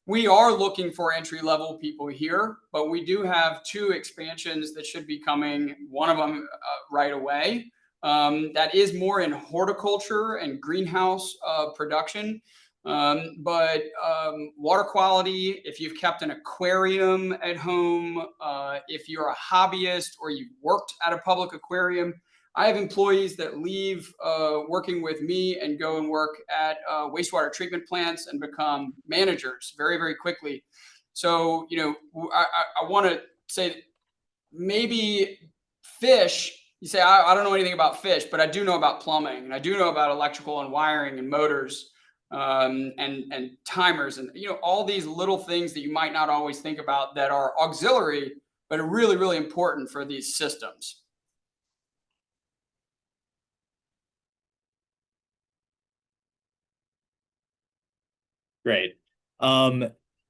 we are looking for entry-level people here, but we do have 2 expansions that should be coming, one of them right away. That is more in horticulture and greenhouse production. But water quality, if you've kept an aquarium at home, if you're a hobbyist or you've worked at a public aquarium, I have employees that leave working with me and go and work at wastewater treatment plants and become managers very, very quickly. So, I want to say maybe fish, you say, I don't know anything about fish, but I do know about plumbing, and I do know about electrical and wiring and motors and timers, and all these little things that you might not always think about that are auxiliary, but are really, really important for these systems. Great.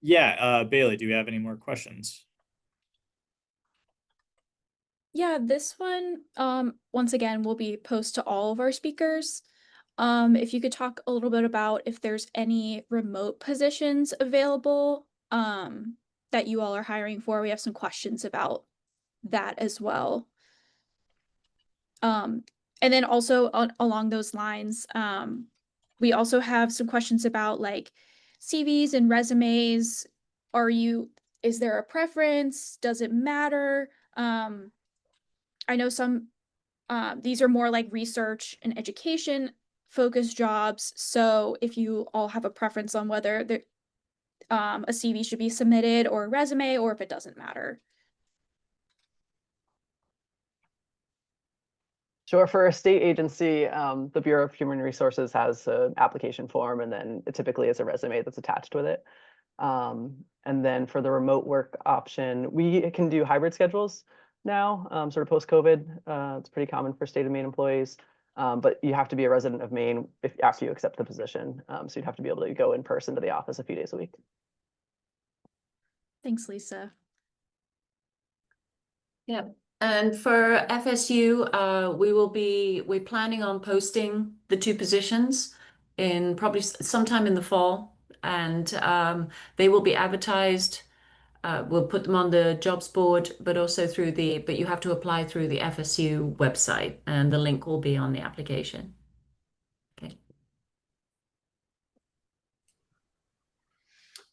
Yeah, Bailey, do we have any more questions? Yeah, this one, once again, will be posed to all of our speakers. If you could talk a little bit about if there's any remote positions available, that you all are hiring for. We have some questions about that as well. And then also along those lines, we also have some questions about like CVs and resumes. Is there a preference? Does it matter? I know these are more like research and education focused jobs. So if you all have a preference on whether a CV should be submitted or a resume, or if it doesn't matter. Sure. For a state agency, the Bureau of Human Resources has an application form, and then it typically is a resume that's attached with it. And then for the remote work option, we can do hybrid schedules now, sort of post-COVID. It's pretty common for state of Maine employees, but you have to be a resident of Maine after you accept the position. So you'd have to be able to go in person to the office a few days a week. Thanks, Lisa. Yeah. And for FSU, we're planning on posting the 2 positions in probably sometime in the fall, and they will be advertised. We'll put them on the jobs board, but also but you have to apply through the FSU website, and the link will be on the application. Okay.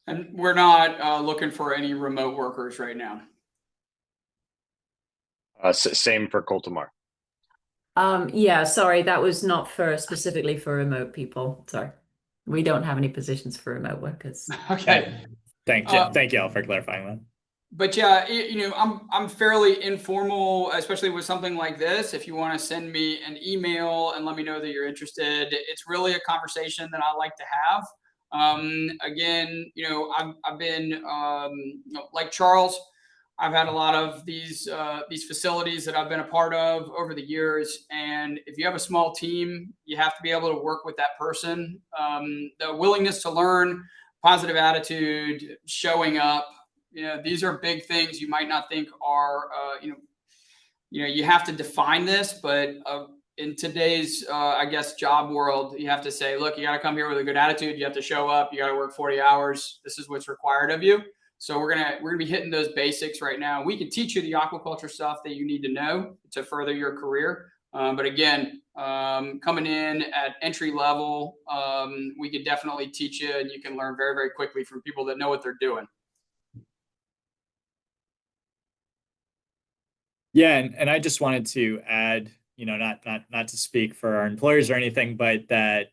And we're not looking for any remote workers right now. Same for Coltamar. Yeah, sorry, that was not specifically for remote people. Sorry. We don't have any positions for remote workers. Okay. Thank you all for clarifying that. But yeah, I'm fairly informal, especially with something like this. If you want to send me an email and let me know that you're interested, it's really a conversation that I like to have. Again, I've been like Charles. I've had a lot of these facilities that I've been a part of over the years, and if you have a small team, you have to be able to work with that person. The willingness to learn, positive attitude, showing up. These are big things you might not think are. You have to define this, but in today's, I guess, job world, you have to say, look, you got to come here with a good attitude. You have to show up. You got to work 40 hours. This is what's required of you. So we're gonna be hitting those basics right now. We can teach you the aquaculture stuff that you need to know to further your career. But again, coming in at entry level, we could definitely teach you, and you can learn very, very quickly from people that know what they're doing. Yeah, and I just wanted to add, not to speak for our employers or anything, but that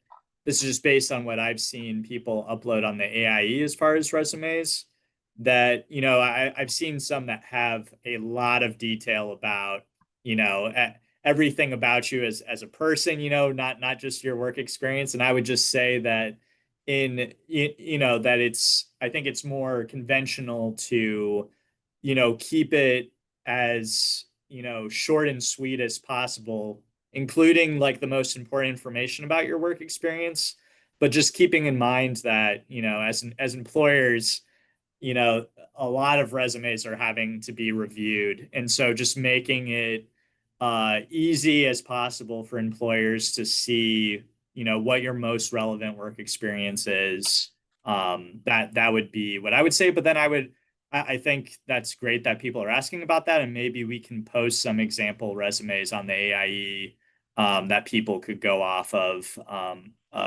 this is just based on what I've seen people upload on the AIE as far as resumes. That I've seen some that have a lot of detail about everything about you as a person, not just your work experience. And I would just say that that I think it's more conventional to keep it as short and sweet as possible, including like the most important information about your work experience, but just keeping in mind that as employers, a lot of resumes are having to be reviewed. And so just making it easy as possible for employers to see, what your most relevant work experience is. That would be what I would say. But then I think that's great that people are asking about that. And maybe we can post some example resumes on the AIE that people could go off of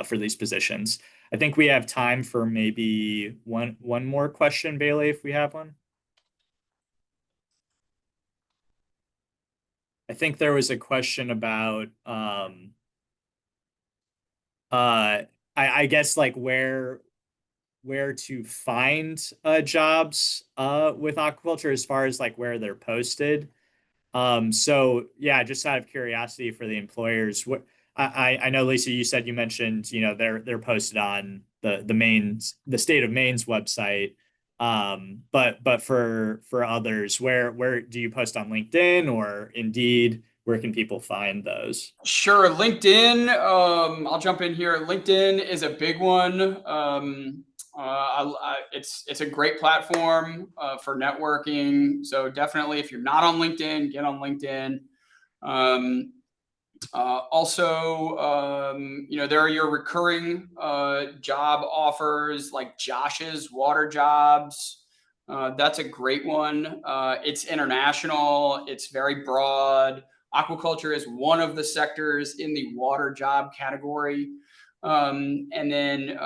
for these positions. I think we have time for maybe one more question, Bailey, if we have one. I think there was a question about I guess like where to find jobs with aquaculture as far as like where they're posted. So yeah, just out of curiosity for the employers, I know, Lisa, you said you mentioned, they're posted on the state of Maine's website. But for others, where do you post on LinkedIn or Indeed? Where can people find those? Sure. LinkedIn. I'll jump in here. LinkedIn is a big one. It's a great platform for networking. So definitely, if you're not on LinkedIn, get on LinkedIn. Also, there are your recurring job offers like Josh's Water Jobs. That's a great one. It's international. It's very broad. Aquaculture is one of the sectors in the water job category. And then,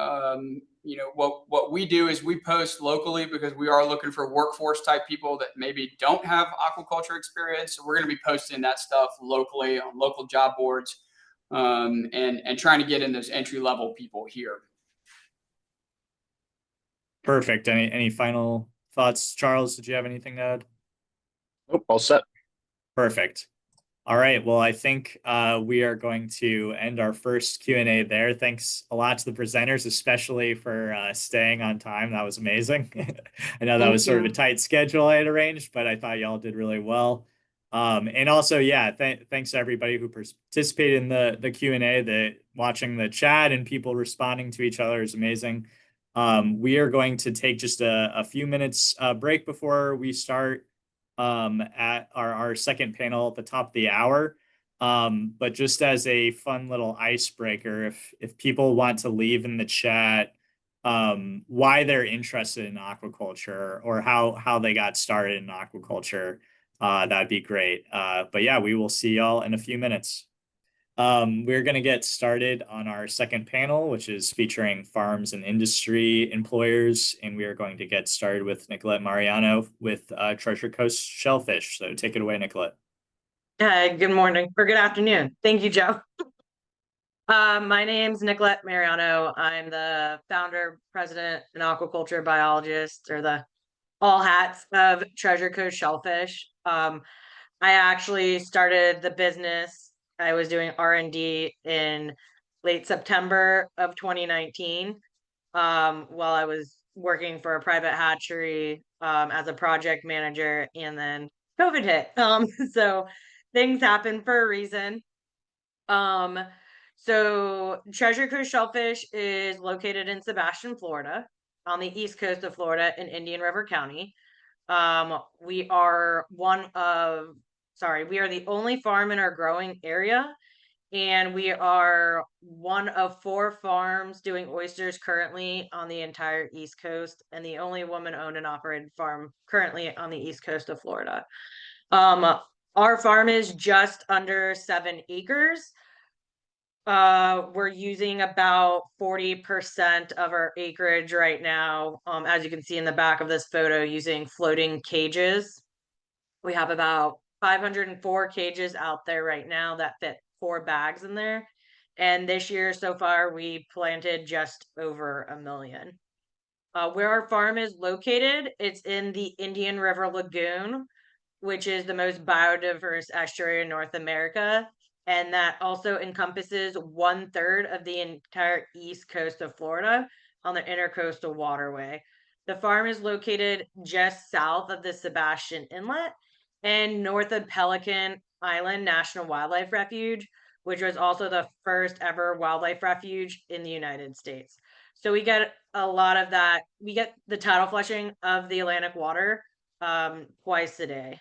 what we do is we post locally because we are looking for workforce type people that maybe don't have aquaculture experience. So we're going to be posting that stuff locally on local job boards, and trying to get in those entry level people here. Perfect. Any final thoughts, Charles? Did you have anything to add? Nope, all set. Perfect. All right. Well, I think we are going to end our first Q&A there. Thanks a lot to the presenters, especially for staying on time. That was amazing. I know that Thank was sort of a you. tight schedule I had arranged, but I thought y'all did really well. And also, yeah, thanks to everybody who participated in the Q&A, watching the chat and people responding to each other is amazing. We are going to take just a few minutes break before we start at our second panel at the top of the hour. But just as a fun little icebreaker, if people want to leave in the chat why they're interested in aquaculture or how they got started in aquaculture, that'd be great. But yeah, we will see y'all in a few minutes. We're going to get started on our second panel, which is featuring farms and industry employers, and we are going to get started with Nicolette Mariano with Treasure Coast Shellfish. So take it away, Nicolette. Good morning or good afternoon. Thank you, Joe. My name's Nicolette Mariano. I'm the founder, president, and aquaculture biologist, or the all hats of Treasure Coast Shellfish. I actually started the business. I was doing R&D in late September of 2019 while I was working for a private hatchery as a project manager, and then COVID hit. So things happen for a reason. So Treasure Coast Shellfish is located in Sebastian, Florida, on the east coast of Florida in Indian River County. We are the only farm in our growing area, and we are one of 4 farms doing oysters currently on the entire East Coast, and the only woman-owned and operated farm currently on the East Coast of Florida. Our farm is just under 7 acres. We're using about 40% of our acreage right now, as you can see in the back of this photo, using floating cages. We have about 504 cages out there right now that fit 4 bags in there. And this year so far, we planted just over 1 million. Where our farm is located, it's in the Indian River Lagoon, which is the most biodiverse estuary in North America. And that also encompasses 1/3 of the entire east coast of Florida on the intercoastal waterway. The farm is located just south of the Sebastian Inlet and north of Pelican Island National Wildlife Refuge, which was also the first ever wildlife refuge in the United States. So we get a lot of that. We get the tidal flushing of the Atlantic water twice a day.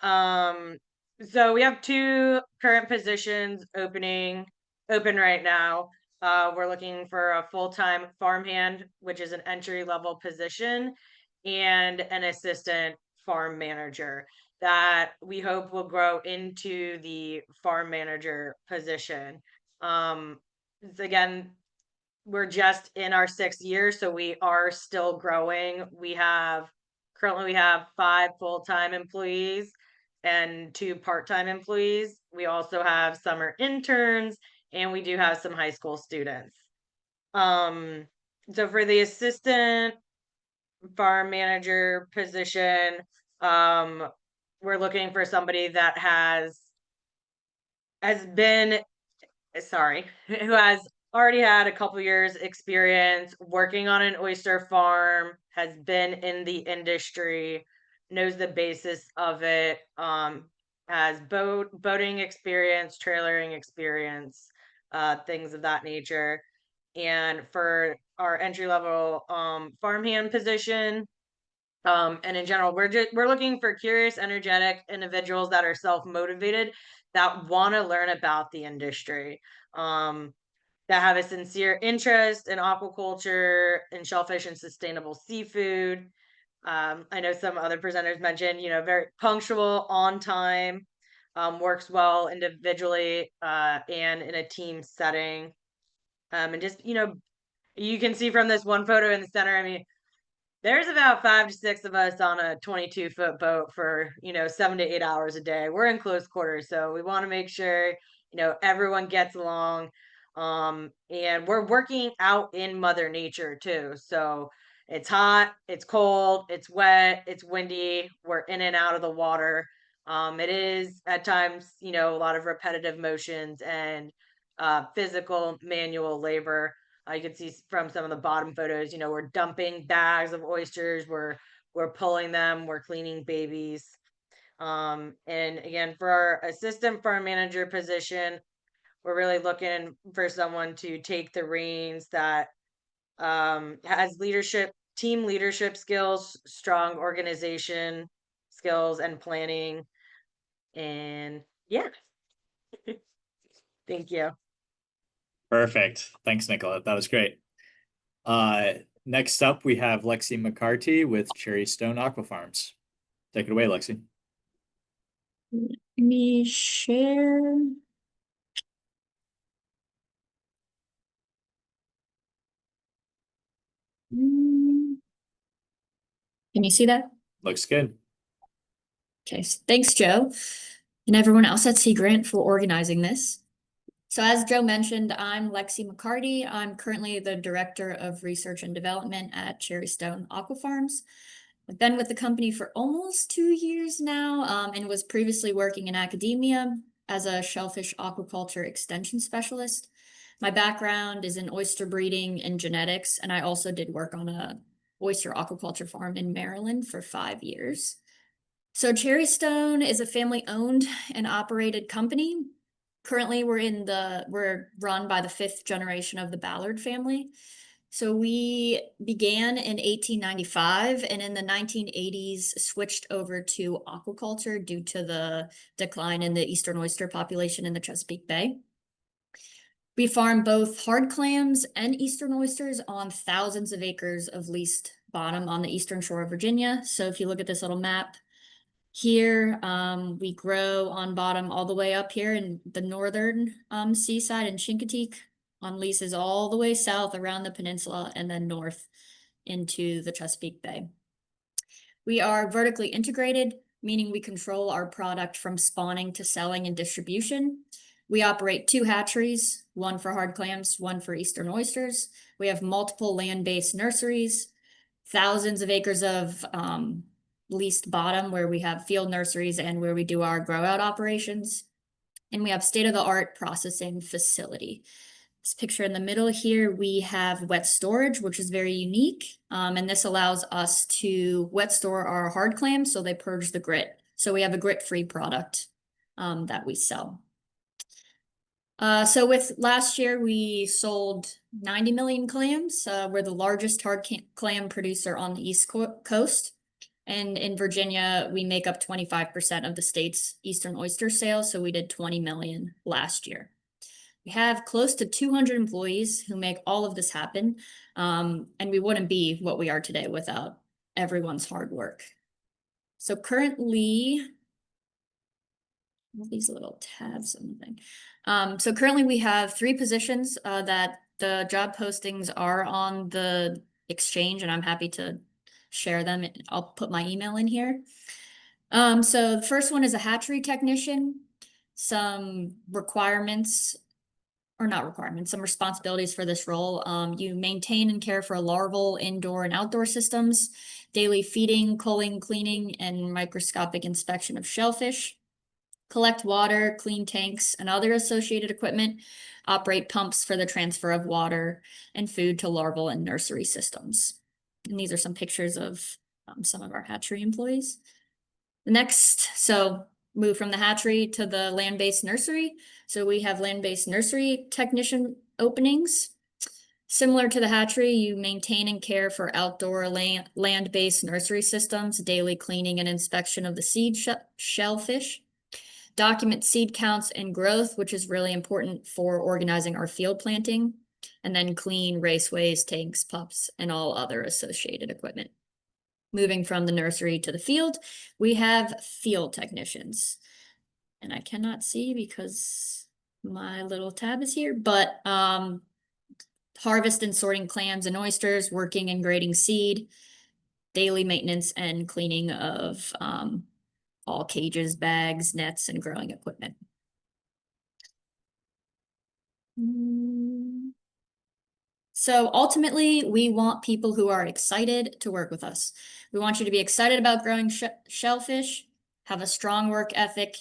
So we have 2 current positions open right now. We're looking for a full-time farmhand, which is an entry-level position, and an assistant farm manager that we hope will grow into the farm manager position. Again, we're just in our 6th year, so we are still growing. Currently we have 5 full-time employees and 2 part-time employees. We also have summer interns, and we do have some high school students. So for the assistant farm manager position, we're looking for somebody that who has already had a couple years experience working on an oyster farm, has been in the industry, knows the basis of it, has boating experience, trailering experience, things of that nature. And for our entry-level farmhand position, and in general, we're looking for curious, energetic individuals that are self-motivated, that want to learn about the industry, that have a sincere interest in aquaculture and shellfish and sustainable seafood. I know some other presenters mentioned, very punctual, on time, works well individually and in a team setting. And just, you can see from this one photo in the center, I mean, there's about 5 to 6 of us on a 22-foot boat for, 7 to 8 hours a day. We're in close quarters, so we want to make sure, everyone gets along. And we're working out in Mother Nature too. So it's hot, it's cold, it's wet, it's windy. We're in and out of the water. It is at times, a lot of repetitive motions and physical manual labor. You can see from some of the bottom photos, we're dumping bags of oysters, we're pulling them, we're cleaning babies. And again, for our assistant farm manager position, we're really looking for someone to take the reins that has team leadership skills, strong organization skills, and planning. And yeah, thank you. Perfect. Thanks, Nicola. That was great. Next up, we have Lexi McCarty with Cherry Stone Aqua Farms. Take it away, Lexi. Let me share. Can you see that? Looks good. Okay, so thanks, Joe, and everyone else at Sea Grant for organizing this. So as Joe mentioned, I'm Lexi McCarty. I'm currently the Director of Research and Development at Cherry Stone Aqua Farms. I've been with the company for almost 2 years now, and was previously working in academia as a shellfish aquaculture extension specialist. My background is in oyster breeding and genetics, and I also did work on a oyster aquaculture farm in Maryland for 5 years. So Cherry Stone is a family-owned and operated company. Currently, we're run by the 5th generation of the Ballard family. So we began in 1895, and in the 1980s switched over to aquaculture due to the decline in the eastern oyster population in the Chesapeake Bay. We farm both hard clams and eastern oysters on thousands of acres of leased bottom on the eastern shore of Virginia. So if you look at this little map here, we grow on bottom all the way up here in the northern seaside in Chincoteague, on leases all the way south around the peninsula and then north into the Chesapeake Bay. We are vertically integrated, meaning we control our product from spawning to selling and distribution. We operate 2 hatcheries, one for hard clams, one for eastern oysters. We have multiple land-based nurseries, thousands of acres of leased bottom where we have field nurseries and where we do our grow out operations. And we have state-of-the-art processing facility. This picture in the middle here, we have wet storage, which is very unique. And this allows us to wet store our hard clams so they purge the grit. So we have a grit-free product that we sell. So with last year, we sold 90 million clams. We're the largest hard clam producer on the East Coast. And in Virginia, we make up 25% of the state's eastern oyster sales. So we did 20 million last year. We have close to 200 employees who make all of this happen. And we wouldn't be what we are today without everyone's hard work. So currently, all these little tabs on the thing. So currently we have 3 positions that the job postings are on the exchange, and I'm happy to share them. I'll put my email in here. So the first one is a hatchery technician. Some requirements, or not requirements, some responsibilities for this role. You maintain and care for larval indoor and outdoor systems, daily feeding, culling, cleaning, and microscopic inspection of shellfish. Collect water, clean tanks, and other associated equipment. Operate pumps for the transfer of water and food to larval and nursery systems. And these are some pictures of some of our hatchery employees. The next, so move from the hatchery to the land-based nursery. So we have land-based nursery technician openings. Similar to the hatchery, you maintain and care for outdoor land-based nursery systems, daily cleaning and inspection of the seed shellfish. Document seed counts and growth, which is really important for organizing our field planting. And then clean raceways, tanks, pups, and all other associated equipment. Moving from the nursery to the field, we have field technicians. And I cannot see because my little tab is here, but harvest and sorting clams and oysters, working and grading seed, daily maintenance and cleaning of all cages, bags, nets, and growing equipment. So ultimately, we want people who are excited to work with us. We want you to be excited about growing shellfish, have a strong work ethic,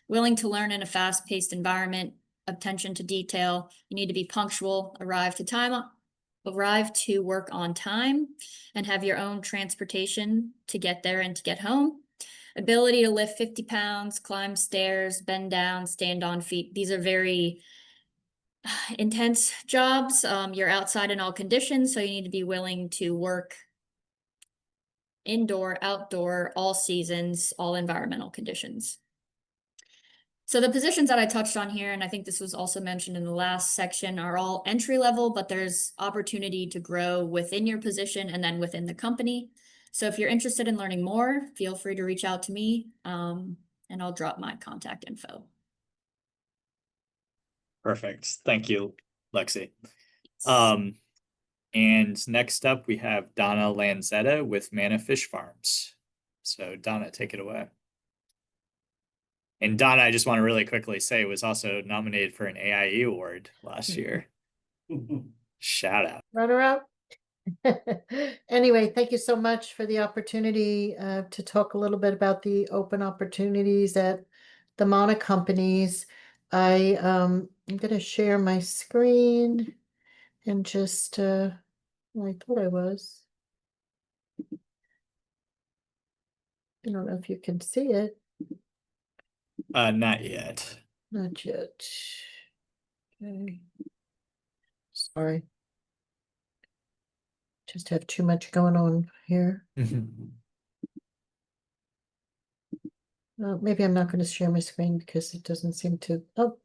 willing to learn in a fast-paced environment, attention to detail. You need to be punctual, arrive to work on time, and have your own transportation to get there and to get home. Ability to lift 50 pounds, climb stairs, bend down, stand on feet. These are very intense jobs. You're outside in all conditions, so you need to be willing to work indoor, outdoor, all seasons, all environmental conditions. So the positions that I touched on here, and I think this was also mentioned in the last section, are all entry level, but there's opportunity to grow within your position and then within the company. So if you're interested in learning more, feel free to reach out to me, and I'll drop my contact info. Perfect. Thank you, Lexi. And next up, we have Donna Lanzetta with Mana Fish Farms. So Donna, take it away. And Donna, I just want to really quickly say, was also nominated for an AIE award last year. Shout out. Runner-up. Anyway, thank you so much for the opportunity to talk a little bit about the open opportunities at the Mana companies. I'm going to share my screen and just, I thought I was. I don't know if you can see it. Not yet. Not yet. Okay. Sorry. Just have too much going on here. Maybe I'm not going to share my screen because it doesn't seem to. Oh,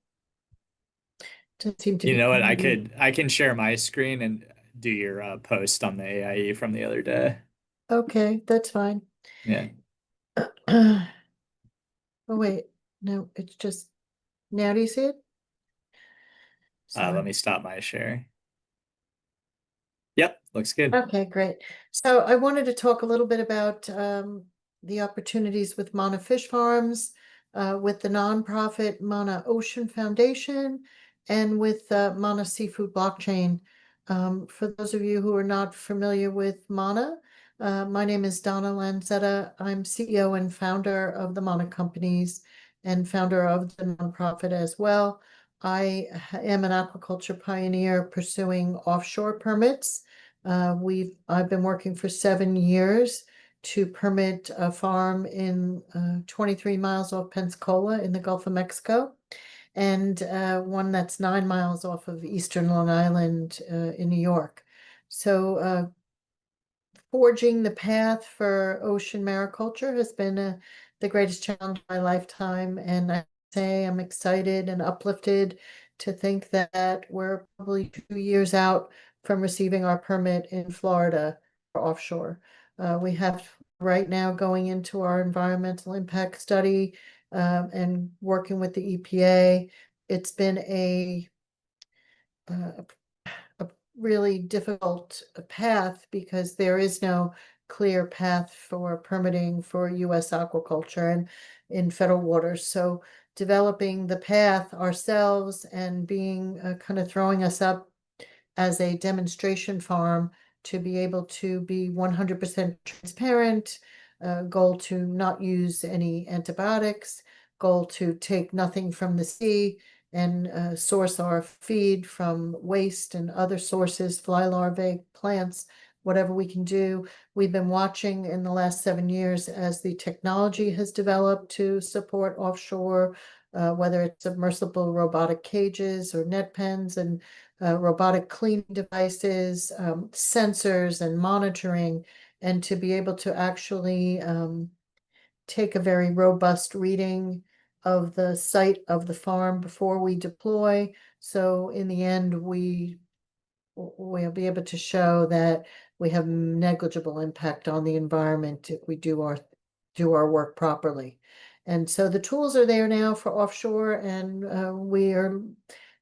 doesn't seem to. You know what? I can share my screen and do your post on the AIE from the other day. Okay, that's fine. Yeah. Oh wait, no, it's just now. Do you see it? Let me stop my share. Yep, looks good. Okay, great. So I wanted to talk a little bit about the opportunities with Mana Fish Farms, with the nonprofit Mana Ocean Foundation, and with Mana Seafood Blockchain. For those of you who are not familiar with Mana, my name is Donna Lanzetta. I'm CEO and founder of the Mana companies and founder of the nonprofit as well. I am an aquaculture pioneer pursuing offshore permits. I've been working for 7 years to permit a farm in 23 miles off Pensacola in the Gulf of Mexico, and one that's 9 miles off of Eastern Long Island in New York. So forging the path for ocean mariculture has been the greatest challenge of my lifetime, and I say I'm excited and uplifted to think that we're probably 2 years out from receiving our permit in Florida for offshore. We have right now going into our environmental impact study and working with the EPA. It's been a really difficult path because there is no clear path for permitting for U.S. aquaculture and in federal waters. So developing the path ourselves and being kind of throwing us up as a demonstration farm to be able to be 100% transparent, goal to not use any antibiotics, goal to take nothing from the sea, and source our feed from waste and other sources, fly larvae, plants, whatever we can do. We've been watching in the last 7 years as the technology has developed to support offshore whether it's submersible robotic cages or net pens and robotic cleaning devices, sensors and monitoring, and to be able to actually take a very robust reading of the site of the farm before we deploy. So in the end, we'll be able to show that we have negligible impact on the environment if we do our work properly. And so the tools are there now for offshore, and we are,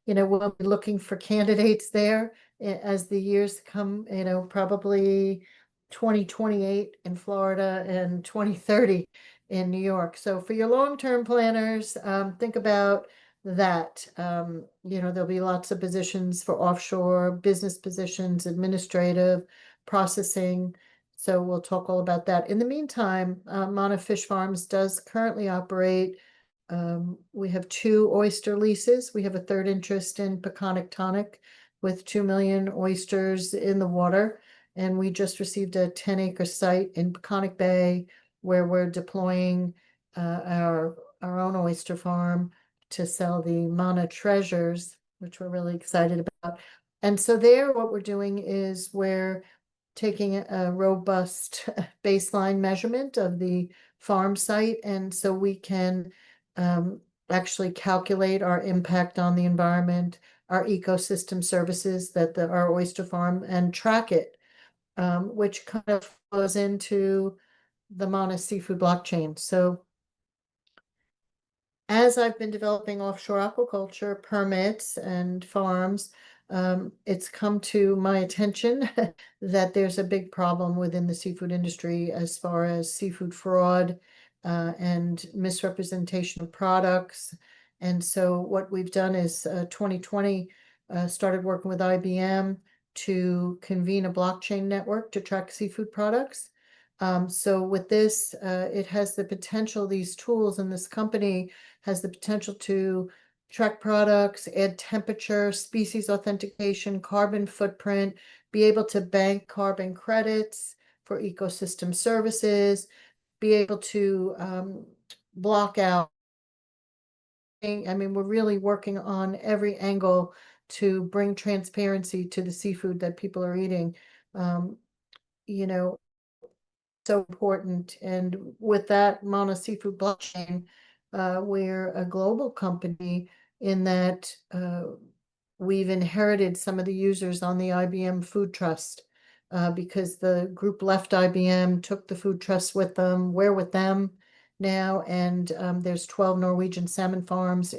we'll be looking for candidates there as the years come, probably 2028 in Florida and 2030 in New York. So for your long-term planners, think about that. There'll be lots of positions for offshore, business positions, administrative, processing. So we'll talk all about that. In the meantime, Mana Fish Farms does currently operate. We have 2 oyster leases. We have a third interest in Peconic Tonic with 2 million oysters in the water. And we just received a 10-acre site in Peconic Bay where we're deploying our own oyster farm to sell the Mana treasures, which we're really excited about. And so there, what we're doing is we're taking a robust baseline measurement of the farm site, and so we can actually calculate our impact on the environment, our ecosystem services that our oyster farm, and track it, which kind of flows into the Mana Seafood blockchain. So as I've been developing offshore aquaculture permits and farms, it's come to my attention that there's a big problem within the seafood industry as far as seafood fraud and misrepresentation of products. And so what we've done is 2020 started working with IBM to convene a blockchain network to track seafood products. So with this, it has the potential, these tools and this company has the potential to track products, add temperature, species authentication, carbon footprint, be able to bank carbon credits for ecosystem services, be able to block out. I mean, we're really working on every angle to bring transparency to the seafood that people are eating. So important. And with that Mana Seafood blockchain, we're a global company in that we've inherited some of the users on the IBM Food Trust because the group left IBM, took the Food Trust with them. We're with them now, and there's 12 Norwegian salmon farms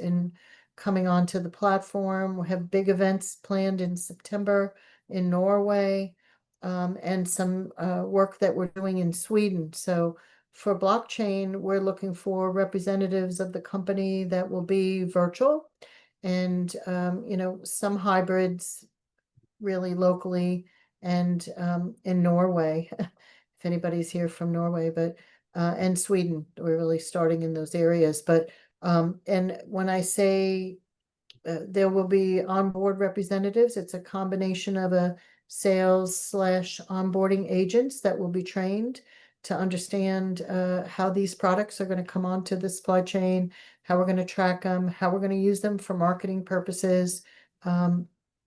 coming onto the platform. We have big events planned in September in Norway. And some work that we're doing in Sweden. So for blockchain, we're looking for representatives of the company that will be virtual and, some hybrids really locally and in Norway, if anybody's here from Norway, but and Sweden, we're really starting in those areas. But and when I say there will be onboard representatives, it's a combination of a sales/onboarding agents that will be trained to understand how these products are going to come onto the supply chain, how we're going to track them, how we're going to use them for marketing purposes.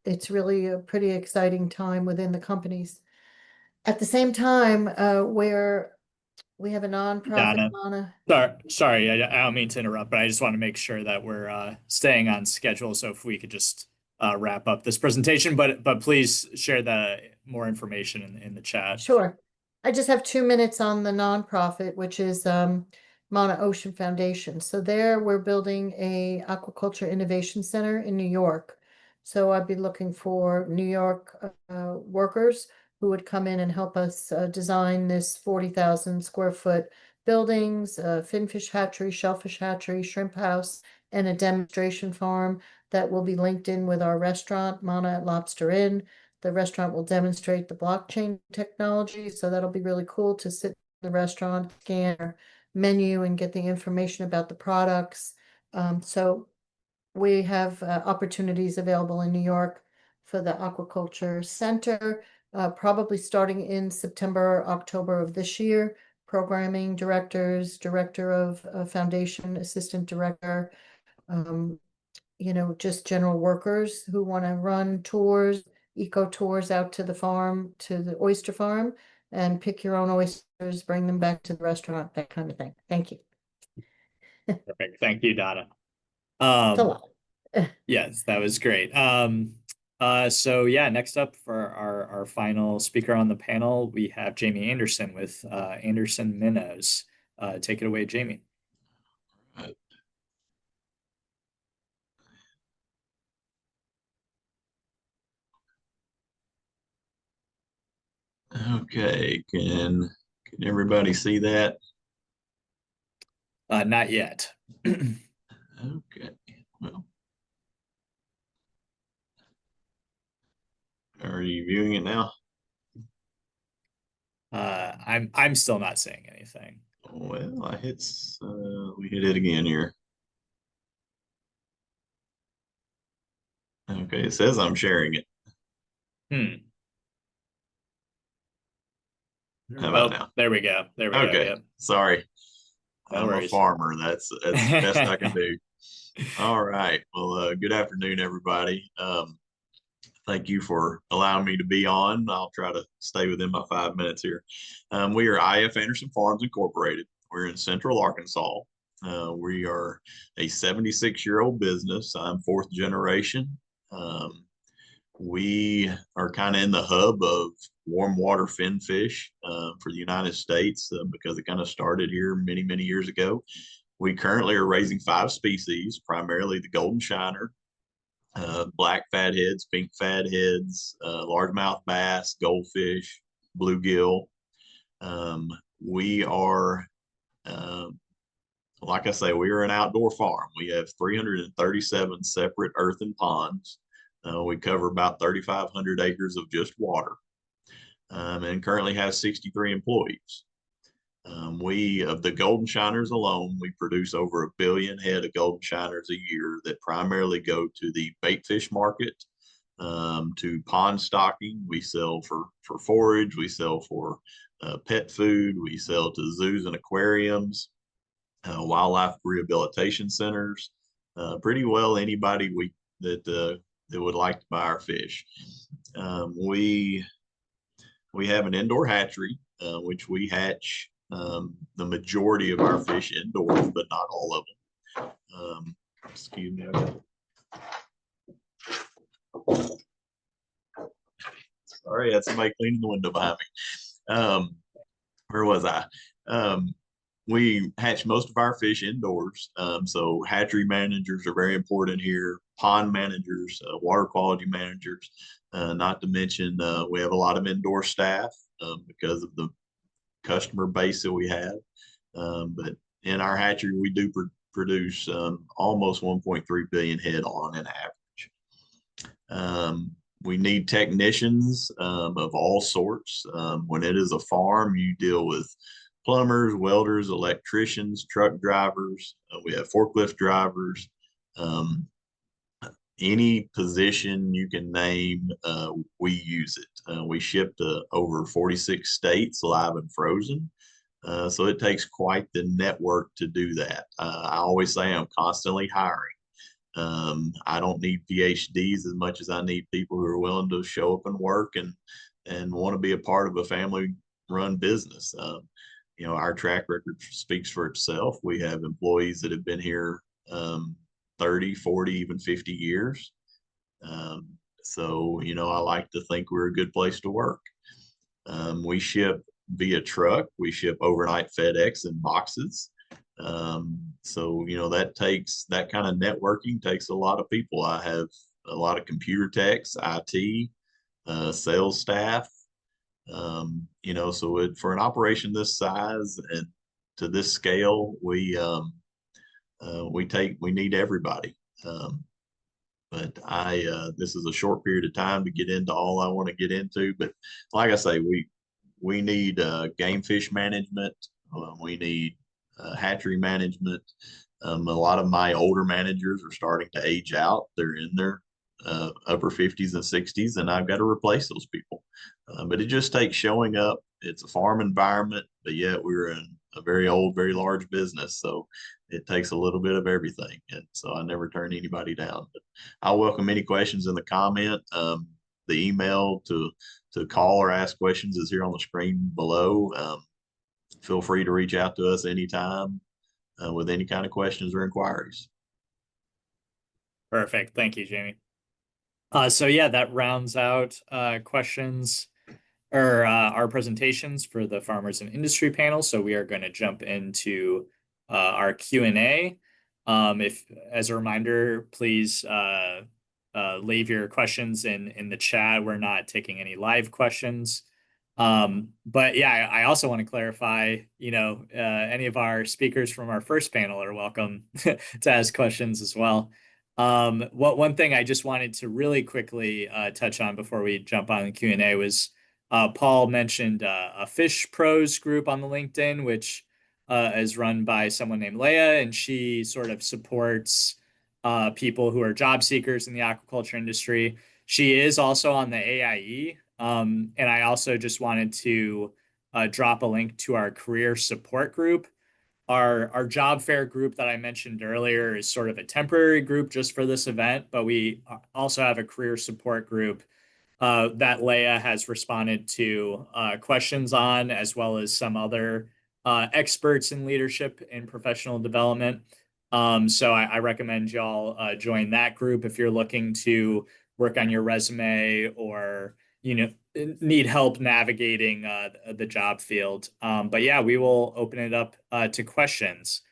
It's really a pretty exciting time within the companies. At the same time, we have a nonprofit, Mana. Sorry, I don't mean to interrupt, but I just want to make sure that we're staying on schedule. So if we could just wrap up this presentation, but please share the more information in the chat. Sure. I just have 2 minutes on the nonprofit, which is Mana Ocean Foundation. So there we're building a Aquaculture Innovation Center in New York. So I'd be looking for New York workers who would come in and help us design this 40,000 square foot buildings, finfish hatchery, shellfish hatchery, shrimp house, and a demonstration farm that will be linked in with our restaurant, Mana at Lobster Inn. The restaurant will demonstrate the blockchain technology, so that'll be really cool to sit in the restaurant, scan our menu, and get the information about the products. So we have opportunities available in New York for the Aquaculture Center, probably starting in September, October of this year. Programming directors, director of foundation, assistant director, just general workers who want to run tours, eco tours out to the farm, to the oyster farm, and pick your own oysters, bring them back to the restaurant, that kind of thing. Thank you. Perfect. Thank you, Donna. It's a lot. Yes, that was great. So yeah, next up for our final speaker on the panel, we have Jamie Anderson with Anderson Minnows. Take it away, Jamie. Okay, can everybody see that? Not yet. Okay, well, are you viewing it now? I'm still not saying anything. Well, we hit it again here. Okay, it says I'm sharing it. How about now? There we go. There we go. Okay, Yep. sorry. No I'm worries. a farmer. That's the best I can do. All right. Well, good afternoon, everybody. Thank you for allowing me to be on. I'll try to stay within my 5 minutes here. We are IF Anderson Farms Incorporated. We're in Central Arkansas. We are a 76-year-old business. I'm fourth generation. We are kind of in the hub of warm water finfish for the United States because it kind of started here many, many years ago. We currently are raising 5 species, primarily the golden shiner, black fatheads, pink fatheads, largemouth bass, goldfish, bluegill. We are, like I say, we are an outdoor farm. We have 337 separate earthen ponds. We cover about 3,500 acres of just water, and currently have 63 employees. Of the golden shiners alone, we produce over 1 billion head of golden shiners a year that primarily go to the bait fish market, to pond stocking. We sell for forage. We sell for pet food. We sell to zoos and aquariums, wildlife rehabilitation centers. Pretty well anybody that would like to buy our fish. We have an indoor hatchery, which we hatch the majority of our fish indoors, but not all of them. Excuse me. Sorry, I had somebody cleaning the window behind me. Where was I? We hatch most of our fish indoors. So hatchery managers are very important here, pond managers, water quality managers, not to mention we have a lot of indoor staff because of the customer base that we have. But in our hatchery, we do produce almost 1.3 billion head on an average. We need technicians of all sorts. When it is a farm, you deal with plumbers, welders, electricians, truck drivers. We have forklift drivers. Any position you can name, we use it. We ship to over 46 states, live and frozen. So it takes quite the network to do that. I always say I'm constantly hiring. I don't need PhDs as much as I need people who are willing to show up and work and want to be a part of a family-run business. Our track record speaks for itself. We have employees that have been here 30, 40, even 50 years. So, I like to think we're a good place to work. We ship via truck. We ship overnight FedEx in boxes. So, that kind of networking takes a lot of people. I have a lot of computer techs, IT, sales staff. So for an operation this size and to this scale, we need everybody. But this is a short period of time to get into all I want to get into. But like I say, we need game fish management. We need hatchery management. A lot of my older managers are starting to age out. They're in their upper 50s and 60s, and I've got to replace those people. But it just takes showing up. It's a farm environment, but yet we're in a very old, very large business. So it takes a little bit of everything. And so I never turn anybody down. But I welcome any questions in the comment. The email to call or ask questions is here on the screen below. Feel free to reach out to us anytime with any kind of questions or inquiries. Perfect. Thank you, Jamie. So yeah, that rounds out questions or our presentations for the farmers and industry panel. So we are going to jump into our Q&A. If, as a reminder, please leave your questions in the chat. We're not taking any live questions. But yeah, I also want to clarify, any of our speakers from our first panel are welcome to ask questions as well. One thing I just wanted to really quickly touch on before we jump on the Q&A was Paul mentioned a Fish Pros group on the LinkedIn, which is run by someone named Leah, and she sort of supports people who are job seekers in the aquaculture industry. She is also on the AIE, and I also just wanted to drop a link to our career support group. Our job fair group that I mentioned earlier is sort of a temporary group just for this event, but we also have a career support group that Leah has responded to questions on, as well as some other experts in leadership and professional development. So I recommend y'all join that group if you're looking to work on your resume or need help navigating the job field. But yeah, we will open it up to questions.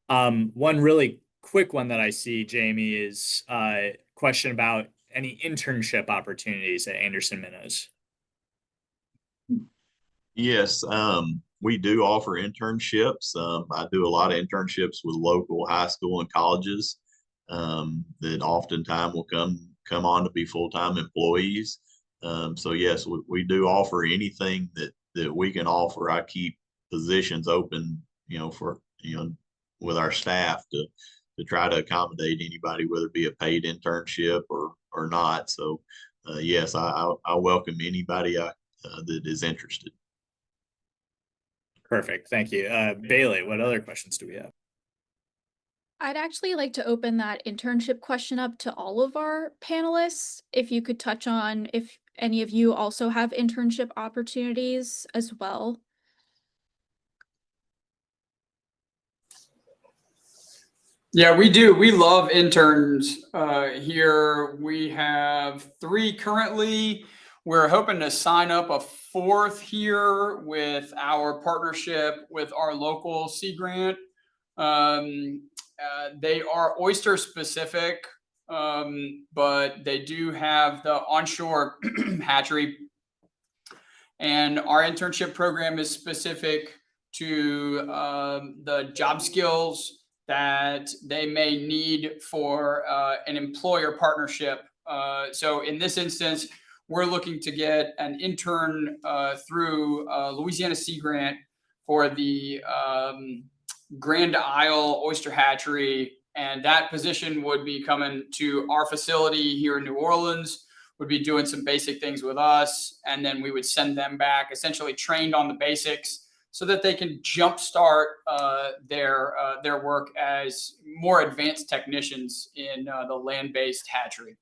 One really quick one that I see, Jamie, is a question about any internship opportunities at Anderson Minnows. Yes, we do offer internships. I do a lot of internships with local high school and colleges that oftentimes will come on to be full-time employees. So yes, we do offer anything that we can offer. I keep positions open, for with our staff to try to accommodate anybody, whether it be a paid internship or not. So yes, I welcome anybody that is interested. Perfect. Thank you. Bailey, what other questions do we have? I'd actually like to open that internship question up to all of our panelists. If you could touch on if any of you also have internship opportunities as well. Yeah, we do. We love interns here. We have 3 currently. We're hoping to sign up a 4th here with our partnership with our local Sea Grant. They are oyster specific, but they do have the onshore hatchery. And our internship program is specific to the job skills that they may need for an employer partnership. So in this instance, we're looking to get an intern through Louisiana Sea Grant for the Grand Isle Oyster Hatchery. And that position would be coming to our facility here in New Orleans, would be doing some basic things with us. And then we would send them back essentially trained on the basics so that they can jumpstart their work as more advanced technicians in the land-based hatchery.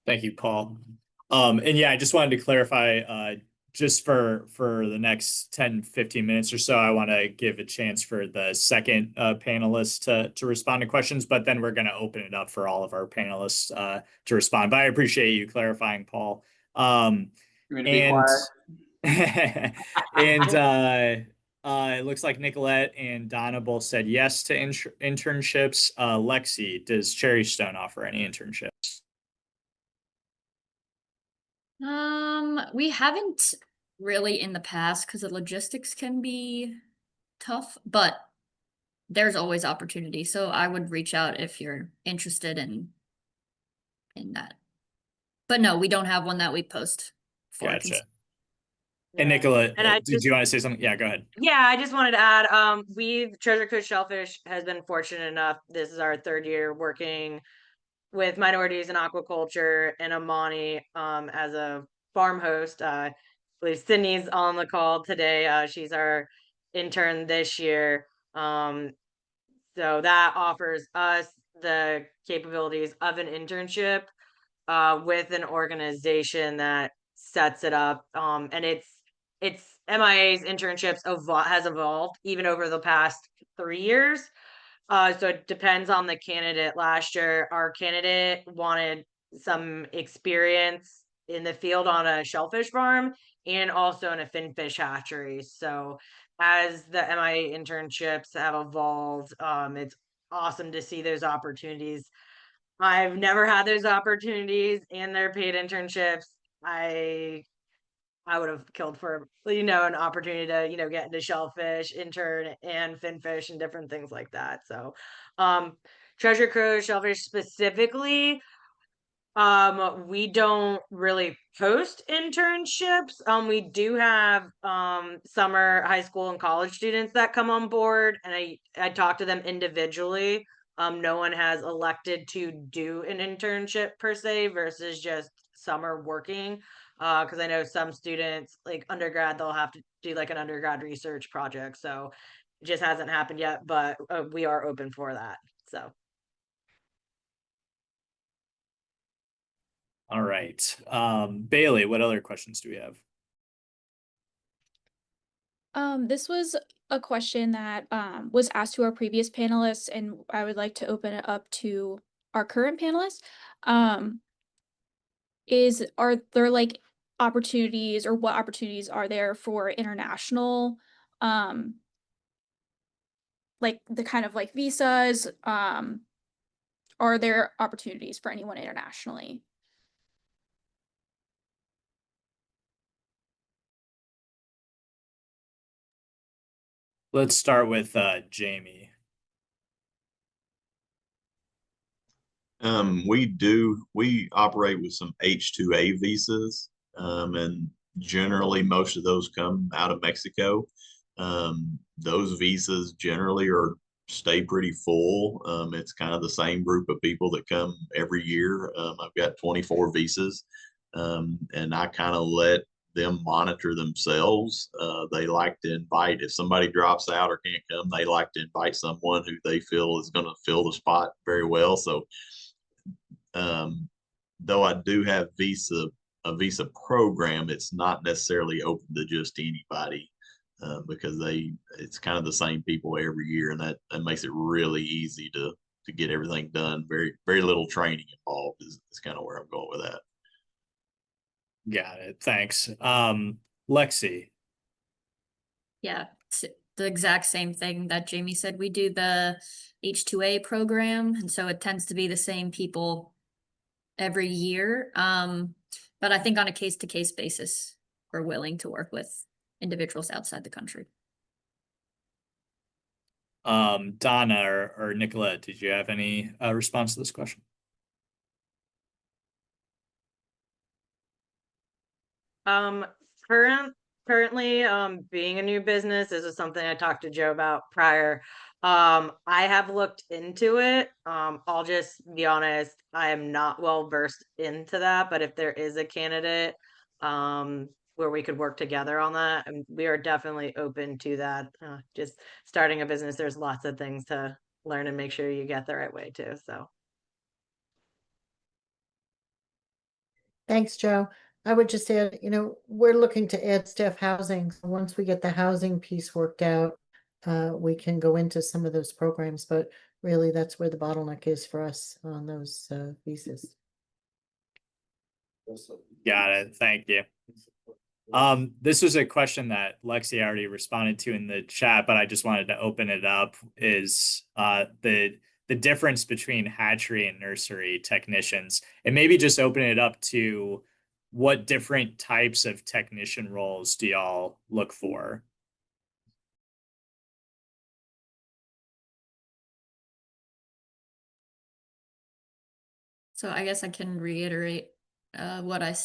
Thank you, Paul. And yeah, I just wanted to clarify, just for the next 10-15 minutes or so, I want to give a chance for the second panelist to respond to questions, but then we're going to open it up for all of our panelists to respond. But I appreciate you clarifying, Paul. You want to be quiet? And it looks like Nicolette and Donna both said yes to internships. Lexi, does Cherry Stone offer any internships? We haven't really in the past because the logistics can be tough, but there's always opportunity. So I would reach out if you're interested in that. But no, we don't have one that we post for. Gotcha. And Nicolette, did you want to say something? Yeah, go ahead. Yeah, I just wanted to add, Treasure Coast Shellfish has been fortunate enough. This is our 3rd year working with minorities in aquaculture and Amani as a farm host. I believe Sydney's on the call today. She's our intern this year. So that offers us the capabilities of an internship with an organization that sets it up. And it's MIA's internships has evolved even over the past 3 years. So it depends on the candidate. Last year, our candidate wanted some experience in the field on a shellfish farm and also in a finfish hatchery. So as the MIA internships have evolved, it's awesome to see those opportunities. I've never had those opportunities and they're paid internships. I would have killed for, an opportunity to, get into shellfish, intern and finfish and different things like that. So, treasure cruise, shellfish specifically, we don't really post internships. We do have summer high school and college students that come on board, and I talk to them individually. No one has elected to do an internship per se versus just summer working. Because I know some students, like undergrad, they'll have to do like an undergrad research project. So it just hasn't happened yet, but we are open for that. So. All right. Bailey, what other questions do we have? This was a question that was asked to our previous panelists, and I would like to open it up to our current panelists. Are there like opportunities, or what opportunities are there for international, like the kind of like visas? Are there opportunities for anyone internationally? Let's start with Jamie. We operate with some H-2A visas, and generally most of those come out of Mexico. Those visas generally stay pretty full. It's kind of the same group of people that come every year. I've got 24 visas, and I kind of let them monitor themselves. They like to invite, if somebody drops out or can't come, they like to invite someone who they feel is going to fill the spot very well. So though I do have a visa program, it's not necessarily open to just anybody, because it's kind of the same people every year, and that makes it really easy to get everything done. Very, very little training involved is kind of where I'm going with that. Got it. Thanks. Lexi. Yeah, it's the exact same thing that Jamie said. We do the H-2A program, and so it tends to be the same people every year. But I think on a case-to-case basis, we're willing to work with individuals outside the country. Donna or Nicolette, did you have any response to this question? Currently, being a new business, this is something I talked to Joe about prior. I have looked into it. I'll just be honest, I am not well versed into that, but if there is a candidate, where we could work together on that, and we are definitely open to that. Just starting a business, there's lots of things to learn and make sure you get the right way too, so. Thanks, Joe. I would just add, we're looking to add staff housing. So once we get the housing piece worked out, we can go into some of those programs, but really that's where the bottleneck is for us on those visas. Got it. Thank you. This was a question that Lexi already responded to in the chat, but I just wanted to open it up, is the difference between hatchery and nursery technicians, and maybe just open it up to what different types of technician roles do y'all look for? So I guess I can reiterate what I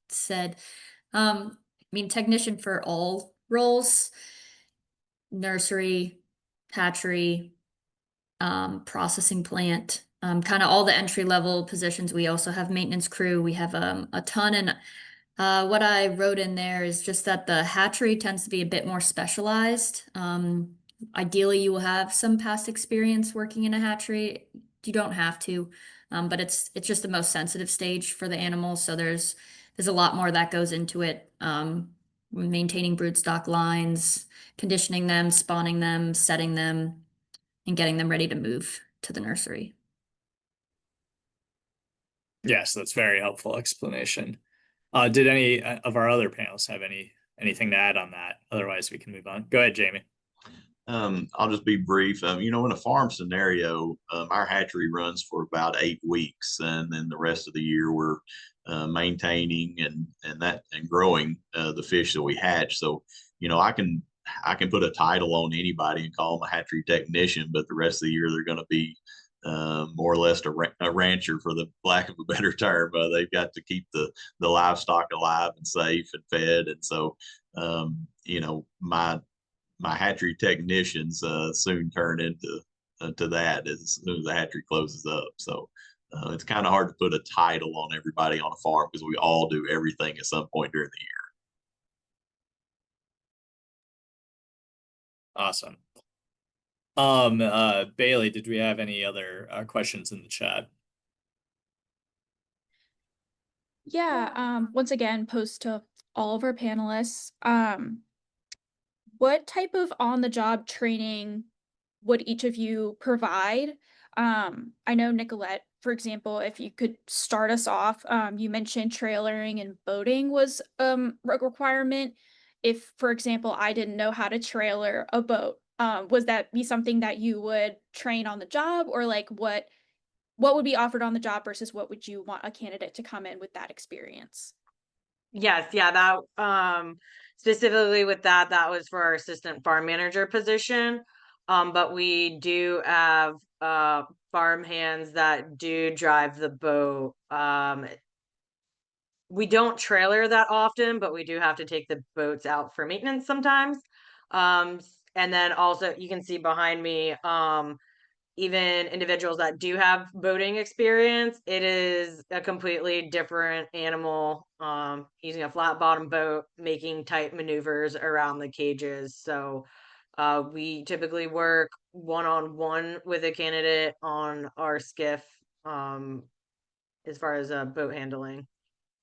said. I mean, technician for all roles: nursery, hatchery, processing plant, kind of all the entry level positions. We also have maintenance crew. We have a ton. And what I wrote in there is just that the hatchery tends to be a bit more specialized. Ideally, you will have some past experience working in a hatchery. You don't have to, but it's just the most sensitive stage for the animals. So there's a lot more that goes into it. Maintaining broodstock lines, conditioning them, spawning them, setting them, and getting them ready to move to the nursery. Yes, that's very helpful explanation. Did any of our other panelists have anything to add on that? Otherwise, we can move on. Go ahead, Jamie. I'll just be brief. In a farm scenario, our hatchery runs for about 8 weeks, and then the rest of the year we're maintaining and growing the fish that we hatch. So, I can put a title on anybody and call them a hatchery technician, but the rest of the year they're going to be more or less a rancher, for the lack of a better term. They've got to keep the livestock alive and safe and fed, and so my hatchery technicians soon turn into to that as soon as the hatchery closes up. So it's kind of hard to put a title on everybody on a farm, because we all do everything at some point during the year. Awesome. Bailey, did we have any other questions in the chat? Yeah, once again, post to all of our panelists. What type of on-the-job training would each of you provide? I know Nicolette, for example, if you could start us off, you mentioned trailering and boating was a requirement. If, for example, I didn't know how to trailer a boat, would that be something that you would train on the job, or like what would be offered on the job versus what would you want a candidate to come in with that experience? Yes, yeah, that specifically with that was for our assistant farm manager position. But we do have farm hands that do drive the boat. We don't trailer that often, but we do have to take the boats out for maintenance sometimes. And then also you can see behind me, even individuals that do have boating experience, it is a completely different animal, using a flat bottom boat, making tight maneuvers around the cages. So we typically work one-on-one with a candidate on our skiff, as far as boat handling.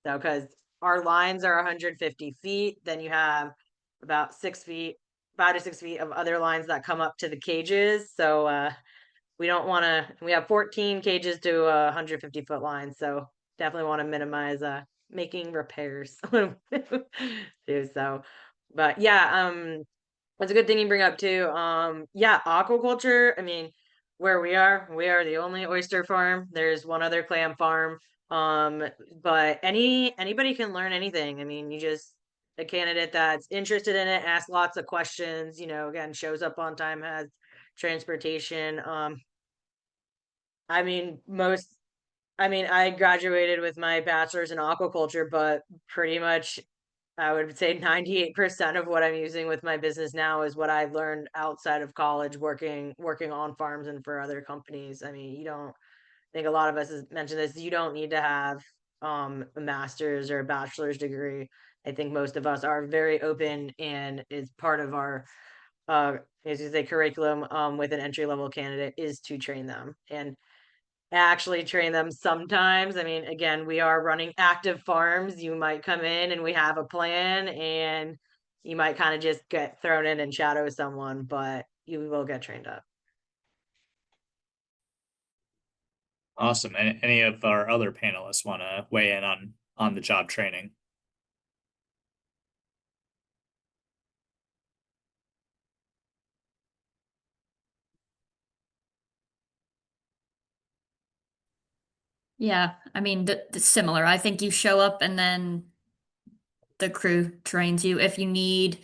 So because our lines are 150 feet, then you have about 6 feet, 5 to 6 feet of other lines that come up to the cages. So we don't want to, we have 14 cages to a 150-foot line, so definitely want to minimize making repairs too. So, but yeah, that's a good thing you bring up too. Yeah, aquaculture, I mean, where we are the only oyster farm. There's one other clam farm, but anybody can learn anything. I mean, you just, a candidate that's interested in it, asks lots of questions, again, shows up on time, has transportation. I graduated with my bachelor's in aquaculture, but pretty much I would say 98% of what I'm using with my business now is what I learned outside of college, working on farms and for other companies. I mean, you don't, I think a lot of us has mentioned this, you don't need to have a master's or a bachelor's degree. I think most of us are very open, and is part of our as you say, curriculum with an entry-level candidate is to train them and actually train them sometimes. I mean, again, we are running active farms. You might come in and we have a plan, and you might kind of just get thrown in and shadow someone, but you will get trained up. Awesome. Any of our other panelists want to weigh in on the job training? Yeah, I mean, similar. I think you show up and then the crew trains you. If you need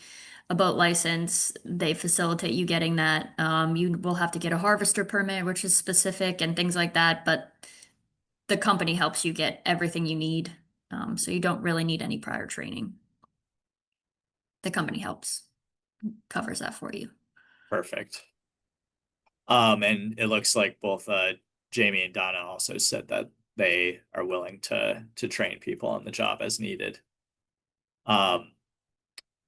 a boat license, they facilitate you getting that. You will have to get a harvester permit, which is specific, and things like that, but the company helps you get everything you need. So you don't really need any prior training. The company helps, covers that for you. Perfect. And it looks like both Jamie and Donna also said that they are willing to train people on the job as needed.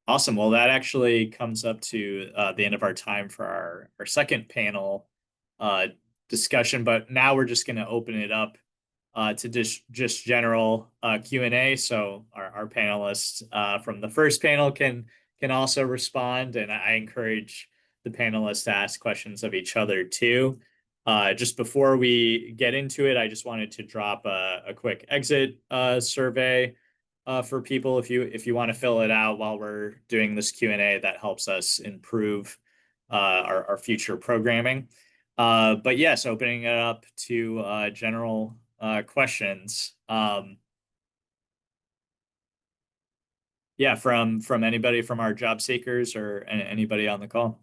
Awesome. Well, that actually comes up to the end of our time for our second panel discussion, but now we're just going to open it up to just general Q&A. So our panelists from the first panel can also respond, and I encourage the panelists to ask questions of each other too. Just before we get into it, I just wanted to drop a quick exit survey for people. If you want to fill it out while we're doing this Q&A, that helps us improve our future programming. But yes, opening it up to general questions. Yeah, from anybody from our job seekers or anybody on the call.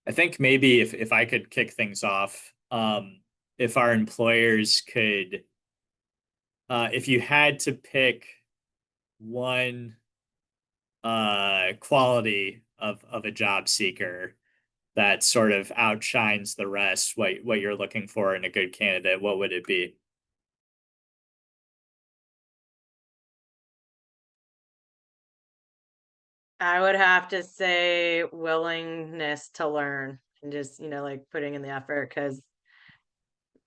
I think maybe if I could kick things off, if our employers could, if you had to pick one quality of a job seeker that sort of outshines the rest, what you're looking for in a good candidate, what would it be? I would have to say willingness to learn and just, like putting in the effort, because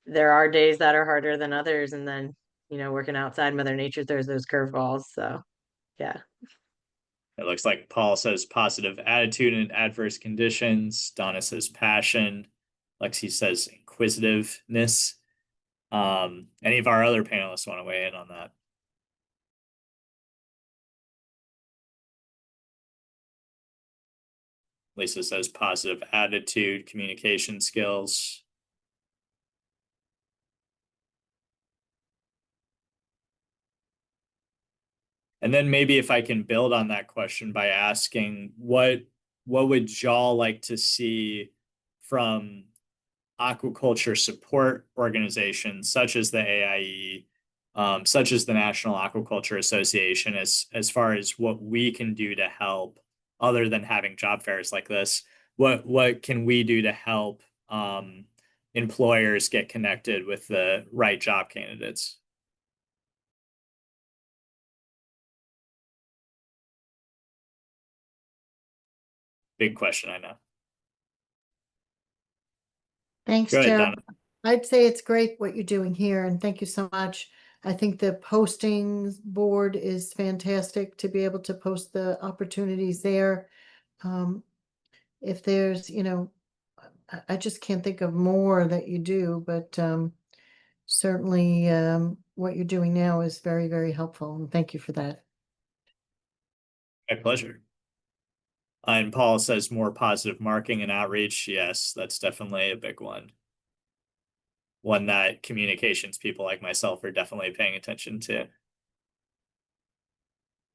there are days that are harder than others. And then, working outside Mother Nature throws those curveballs. So, yeah. It looks like Paul says positive attitude in adverse conditions. Donna says passion. Lexi says inquisitiveness. Any of our other panelists want to weigh in on that? Lisa says positive attitude, communication skills. And then maybe if I can build on that question by asking what would y'all like to see from aquaculture support organizations such as the AIE, such as the National Aquaculture Association, as far as what we can do to help, other than having job fairs like this? What can we do to help employers get connected with the right job candidates? Big question, I know. Thanks, Go ahead, Joe. Donna. I'd say it's great what you're doing here, and thank you so much. I think the postings board is fantastic to be able to post the opportunities there. If there's, I just can't think of more that you do, but certainly what you're doing now is very, very helpful, and thank you for that. My pleasure. And Paul says more positive marketing and outreach. Yes, that's definitely a big one. One that communications people like myself are definitely paying attention to.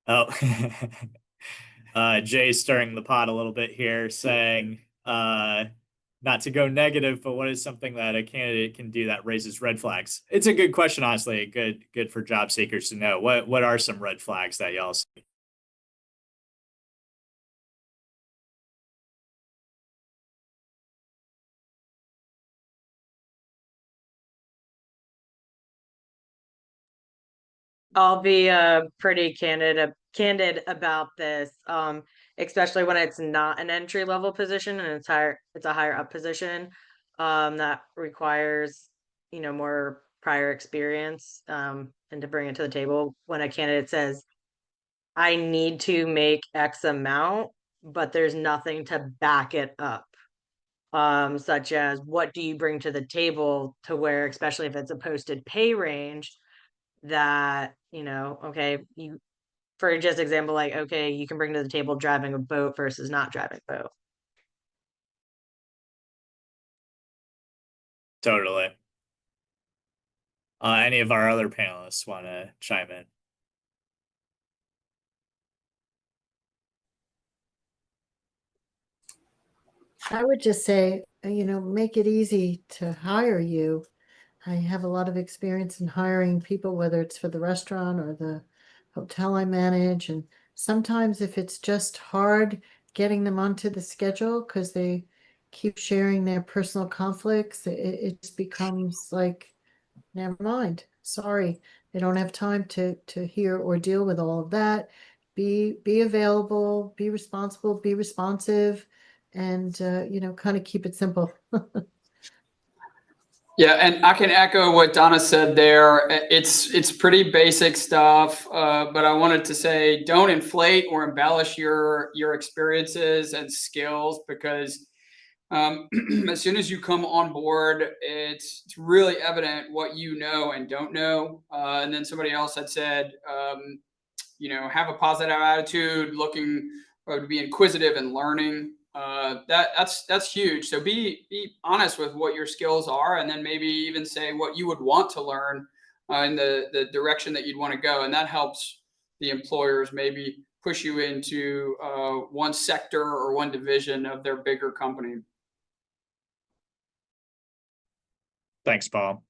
Oh, Jay's stirring the pot a little bit here, saying, not to go negative, but what is something that a candidate can do that raises red flags? It's a good question, honestly. Good for job seekers to know. What are some red flags that y'all see? I'll be pretty candid about this, especially when it's not an entry level position and it's a higher up position that requires, more prior experience and to bring it to the table. When a candidate says, I need to make X amount, but there's nothing to back it up. Such as, what do you bring to the table, to where, especially if it's a posted pay range, that, okay, for just example, like, okay, you can bring to the table driving a boat versus not driving a boat. Totally. Any of our other panelists want to chime in? I would just say, make it easy to hire you. I have a lot of experience in hiring people, whether it's for the restaurant or the hotel I manage. And sometimes if it's just hard getting them onto the schedule because they keep sharing their personal conflicts, it just becomes like, never mind. Sorry, they don't have time to hear or deal with all of that. Be available, be responsible, be responsive, and kind of keep it simple. Yeah, and I can echo what Donna said there. It's pretty basic stuff, but I wanted to say don't inflate or embellish your experiences and skills, because as soon as you come on board, it's really evident what you know and don't know. And then somebody else had said, have a positive attitude, looking to be inquisitive and learning. That's huge. So be honest with what your skills are, and then maybe even say what you would want to learn in the direction that you'd want to go, and that helps the employers maybe push you into one sector or one division of their bigger company. Thanks, Paul.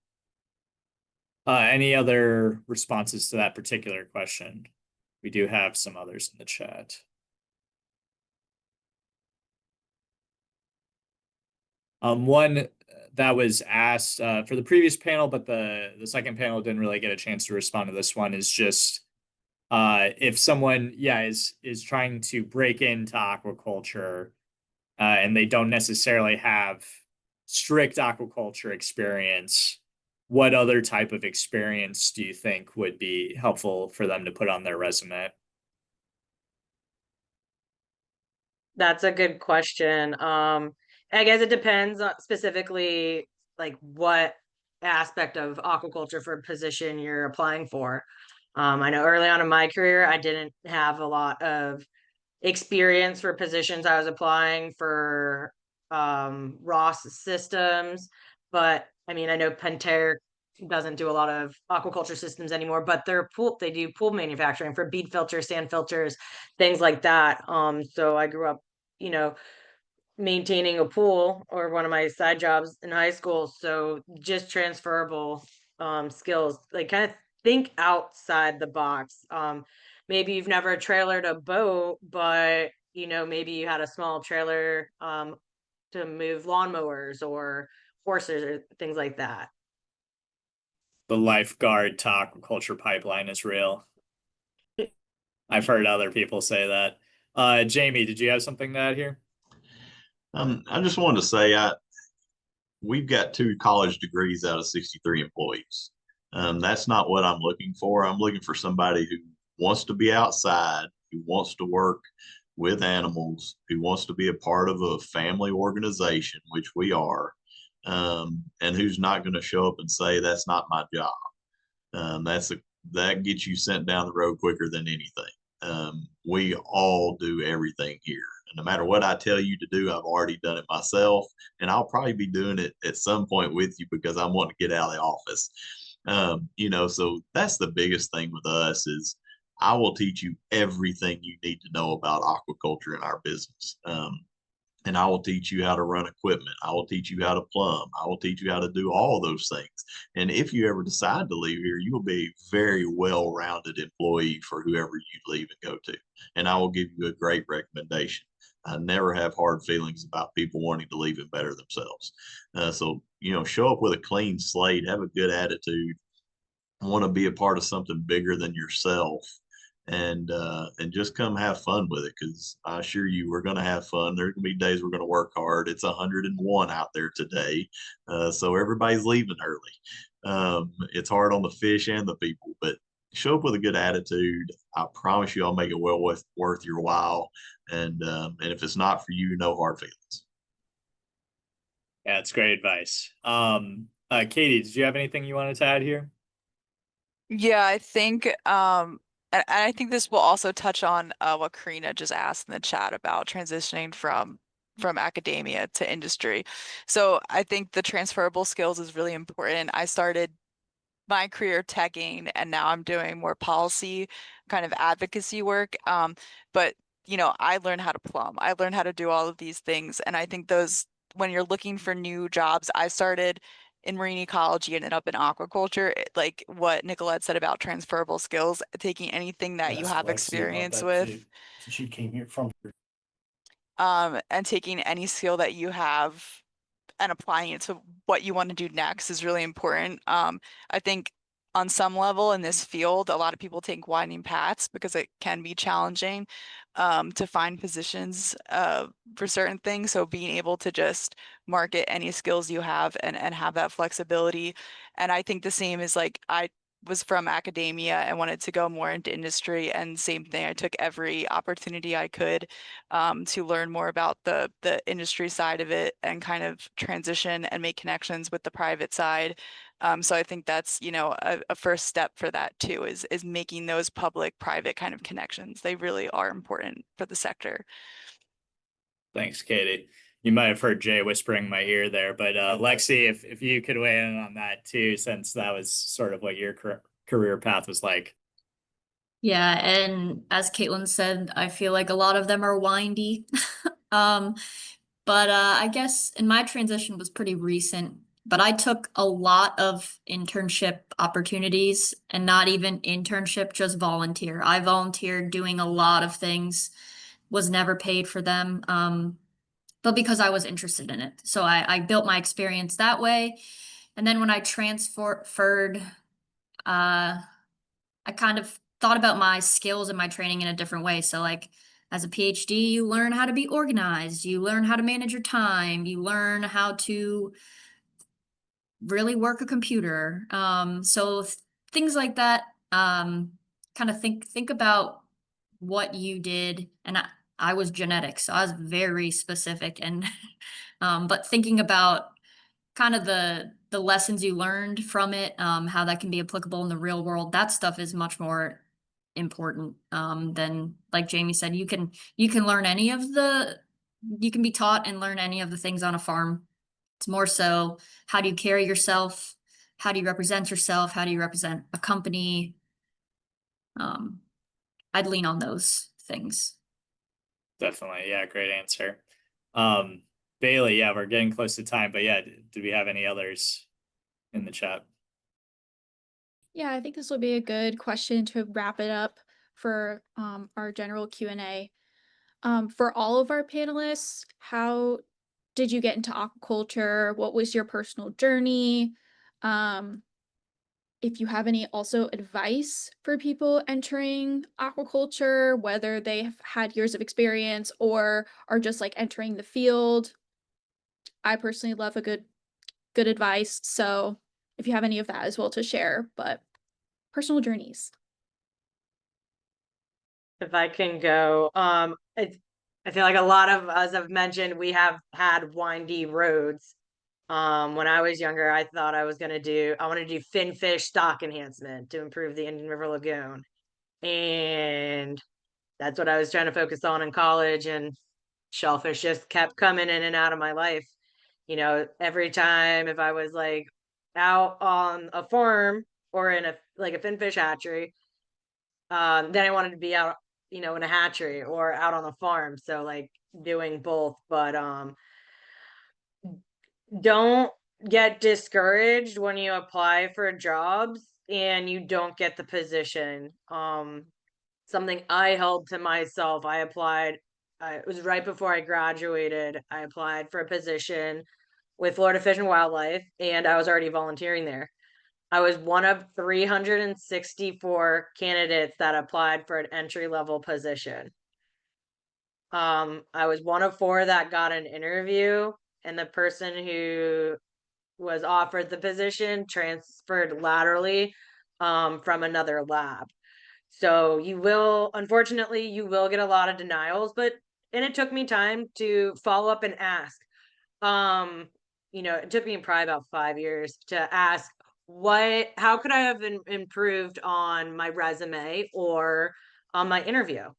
Any other responses to that particular question? We do have some others in the chat. One that was asked for the previous panel, but the second panel didn't really get a chance to respond to this one, is just if someone, is trying to break into aquaculture and they don't necessarily have strict aquaculture experience, what other type of experience do you think would be helpful for them to put on their resume? That's a good question. I guess it depends on specifically like what aspect of aquaculture for position you're applying for. I know early on in my career, I didn't have a lot of experience for positions I was applying for Ross systems, but I mean, I know Pentair doesn't do a lot of aquaculture systems anymore, but they do pool manufacturing for bead filters, sand filters, things like that. So I grew up, maintaining a pool, or one of my side jobs in high school. So just transferable skills, like kind of think outside the box. Maybe you've never trailered a boat, but maybe you had a small trailer to move lawnmowers or horses or things like that. The lifeguard to aquaculture pipeline is real. I've heard other people say that. Jamie, did you have something to add here? I just wanted to say we've got 2 college degrees out of 63 employees. That's not what I'm looking for. I'm looking for somebody who wants to be outside, who wants to work with animals, who wants to be a part of a family organization, which we are, and who's not going to show up and say, that's not my job. That gets you sent down the road quicker than anything. We all do everything here. And no matter what I tell you to do, I've already done it myself, and I'll probably be doing it at some point with you because I want to get out of the office. So that's the biggest thing with us is I will teach you everything you need to know about aquaculture in our business. And I will teach you how to run equipment. I will teach you how to plumb. I will teach you how to do all those things. And if you ever decide to leave here, you will be a very well-rounded employee for whoever you leave and go to. And I will give you a great recommendation. I never have hard feelings about people wanting to leave and better themselves. So show up with a clean slate, have a good attitude, want to be a part of something bigger than yourself, and just come have fun with it, because I assure you we're going to have fun. There's going to be days we're going to work hard. It's 101 out there today, so everybody's leaving early. It's hard on the fish and the people, but show up with a good attitude. I promise you I'll make it well worth your while, and if it's not for you, no hard feelings. Yeah, it's great advice. Katie, did you have anything you wanted to add here? Yeah, I think and I think this will also touch on what Karina just asked in the chat about transitioning from academia to industry. So I think the transferable skills is really important. I started my career teching, and now I'm doing more policy kind of advocacy work. But I learned how to plumb. I learned how to do all of these things. And I think when you're looking for new jobs, I started in marine ecology and ended up in aquaculture. Like what Nicolette said about transferable skills, taking anything that you have experience with. She came here from. and taking any skill that you have and applying it to what you want to do next is really important. I think on some level in this field, a lot of people take winding paths because it can be challenging to find positions for certain things. So being able to just market any skills you have and have that flexibility. And I think the same is like I was from academia and wanted to go more into industry, and same thing. I took every opportunity I could to learn more about the industry side of it and kind of transition and make connections with the private side. So I think that's, you know, a first step for that too, is making those public-private kind of connections. They really are important for the sector. Thanks, Katie. You might have heard Jay whispering in my ear there, but Lexi, if you could weigh in on that too, since that was sort of what your career path was like. Yeah, and as Caitlin said, I feel like a lot of them are windy. But I guess in my transition was pretty recent, but I took a lot of internship opportunities, and not even internship, just volunteer. I volunteered doing a lot of things, was never paid for them, but because I was interested in it. So I built my experience that way. And then when I transferred, I kind of thought about my skills and my training in a different way. So like as a PhD, you learn how to be organized, you learn how to manage your time, you learn how to really work a computer. So things like that, kind of think about what you did. And I was genetics, so I was very specific, and but thinking about kind of the lessons you learned from it, how that can be applicable in the real world, that stuff is much more important than, like Jamie said, you can learn any of you can be taught and learn any of the things on a farm. It's more so, how do you carry yourself? How do you represent yourself? How do you represent a company? I'd lean on those things. Definitely. Yeah, great answer. Bailey, yeah, we're getting close to time, but yeah, do we have any others in the chat? Yeah, I think this will be a good question to wrap it up for our general Q&A. For all of our panelists, how did you get into aquaculture? What was your personal journey? If you have any also advice for people entering aquaculture, whether they have had years of experience or are just like entering the field. I personally love a good advice. So if you have any of that as well to share, but personal journeys. If I can go, I feel like a lot of us have mentioned we have had windy roads. When I was younger, I thought I wanted to do finfish stock enhancement to improve the Indian River Lagoon. And that's what I was trying to focus on in college, and shellfish just kept coming in and out of my life. You know, every time if I was like out on a farm or in a finfish hatchery, then I wanted to be out, you know, in a hatchery or out on the farm. So like doing both, but don't get discouraged when you apply for jobs and you don't get the position. Something I held to myself, I applied, it was right before I graduated. I applied for a position with Florida Fish and Wildlife, and I was already volunteering there. I was one of 364 candidates that applied for an entry-level position. I was one of 4 that got an interview, and the person who was offered the position transferred laterally from another lab. So unfortunately, you will get a lot of denials, and it took me time to follow up and ask. You know, it took me probably about 5 years to ask, how could I have improved on my resume or on my interview?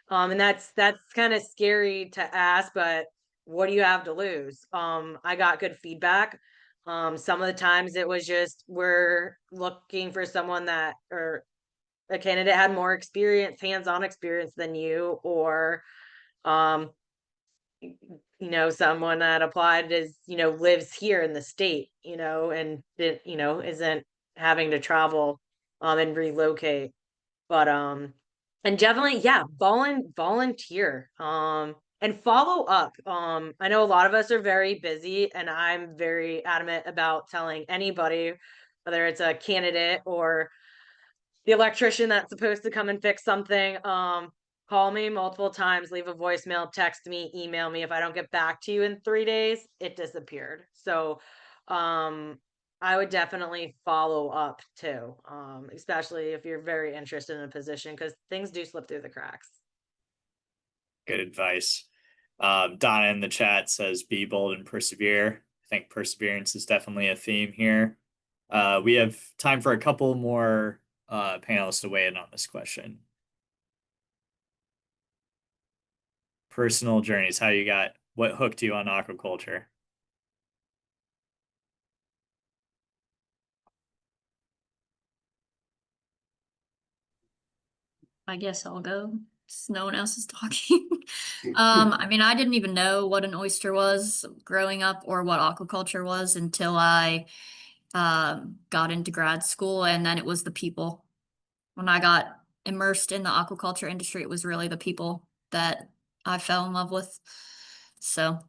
And that's kind of scary to ask, but what do you have to lose? I got good feedback. Some of the times it was just, we're looking for someone or a candidate had more experience, hands-on experience than you, or you know, someone that applied lives here in the state, and isn't having to travel and relocate. But and definitely, yeah, volunteer. and follow up. I know a lot of us are very busy, and I'm very adamant about telling anybody, whether it's a candidate or the electrician that's supposed to come and fix something, call me multiple times, leave a voicemail, text me, email me. If I don't get back to you in 3 days, it disappeared. So, I would definitely follow up too, especially if you're very interested in a position, because things do slip through the cracks. Good advice. Donna in the chat says, be bold and persevere. I think perseverance is definitely a theme here. We have time for a couple more panelists to weigh in on this question. Personal journeys, what hooked you on aquaculture? I guess I'll go. No one else is talking. I mean, I didn't even know what an oyster was growing up or what aquaculture was until I got into grad school, and then it was the people. When I got immersed in the aquaculture industry, it was really the people that I fell in love with. So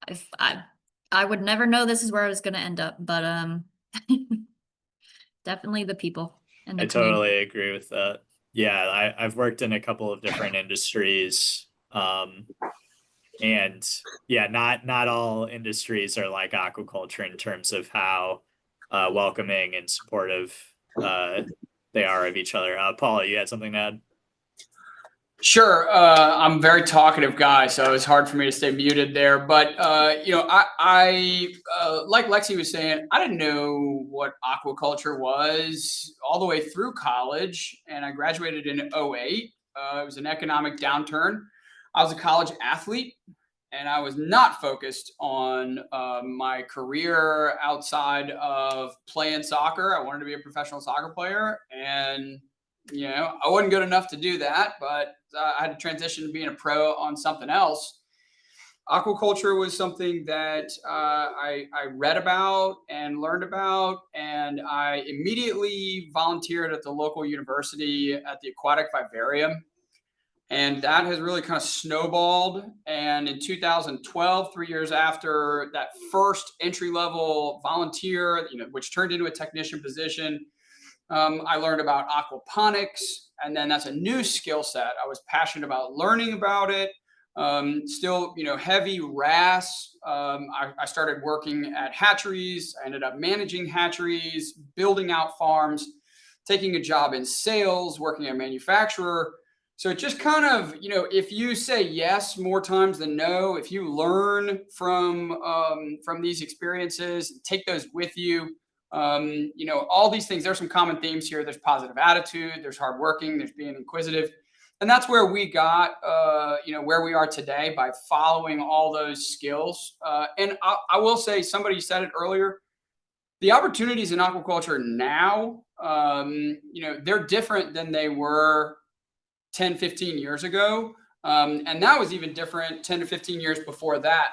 if I would never know this is where I was going to end up, but definitely the people and the I community. totally agree with that. Yeah, I've worked in a couple of different industries. And yeah, not all industries are like aquaculture in terms of how welcoming and supportive they are of each other. Paula, you had something to add? Sure. I'm a very talkative guy, so it's hard for me to stay muted there. But I like Lexi was saying, I didn't know what aquaculture was all the way through college, and I graduated in 2008. It was an economic downturn. I was a college athlete, and I was not focused on my career outside of playing soccer. I wanted to be a professional soccer player, and I wasn't good enough to do that, but I had to transition to being a pro on something else. Aquaculture was something that I read about and learned about, and I immediately volunteered at the local university at the Aquatic Vivarium. And that has really kind of snowballed. And in 2012, 3 years after that first entry-level volunteer, which turned into a technician position, I learned about aquaponics, and then that's a new skill set. I was passionate about learning about it. Still, heavy RAS. I started working at hatcheries. I ended up managing hatcheries, building out farms, taking a job in sales, working at a manufacturer. So it just kind of, if you say yes more times than no, if you learn from these experiences, take those with you. All these things, there's some common themes here. There's positive attitude, there's hardworking, there's being inquisitive. And that's where we got, where we are today by following all those skills. And I will say, somebody said it earlier, the opportunities in aquaculture now, they're different than they were 10, 15 years ago. And that was even different 10 to 15 years before that.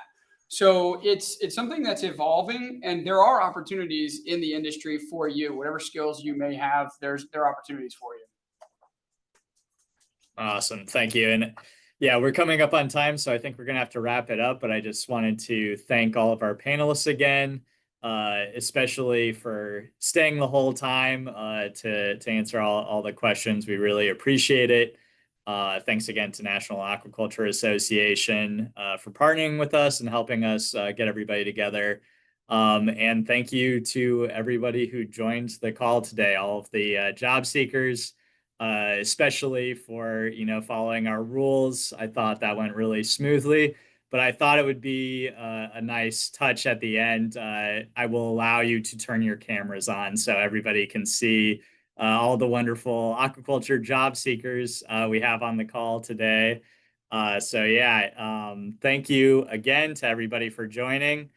So it's something that's evolving, and there are opportunities in the industry for you. Whatever skills you may have, there are opportunities for you. Awesome. Thank you. And yeah, we're coming up on time, so I think we're going to have to wrap it up. But I just wanted to thank all of our panelists again, especially for staying the whole time to answer all the questions. We really appreciate it. Thanks again to National Aquaculture Association for partnering with us and helping us get everybody together. And thank you to everybody who joined the call today, all of the job seekers, especially for following our rules. I thought that went really smoothly, but I thought it would be a nice touch at the end. I will allow you to turn your cameras on so everybody can see all the wonderful aquaculture job seekers we have on the call today. Thank you again to everybody for joining.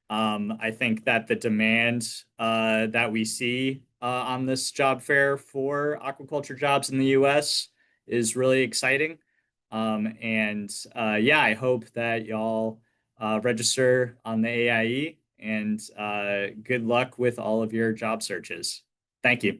I think that the demand that we see on this job fair for aquaculture jobs in the US is really exciting. I hope that y'all register on the AIE, and good luck with all of your job searches. Thank you.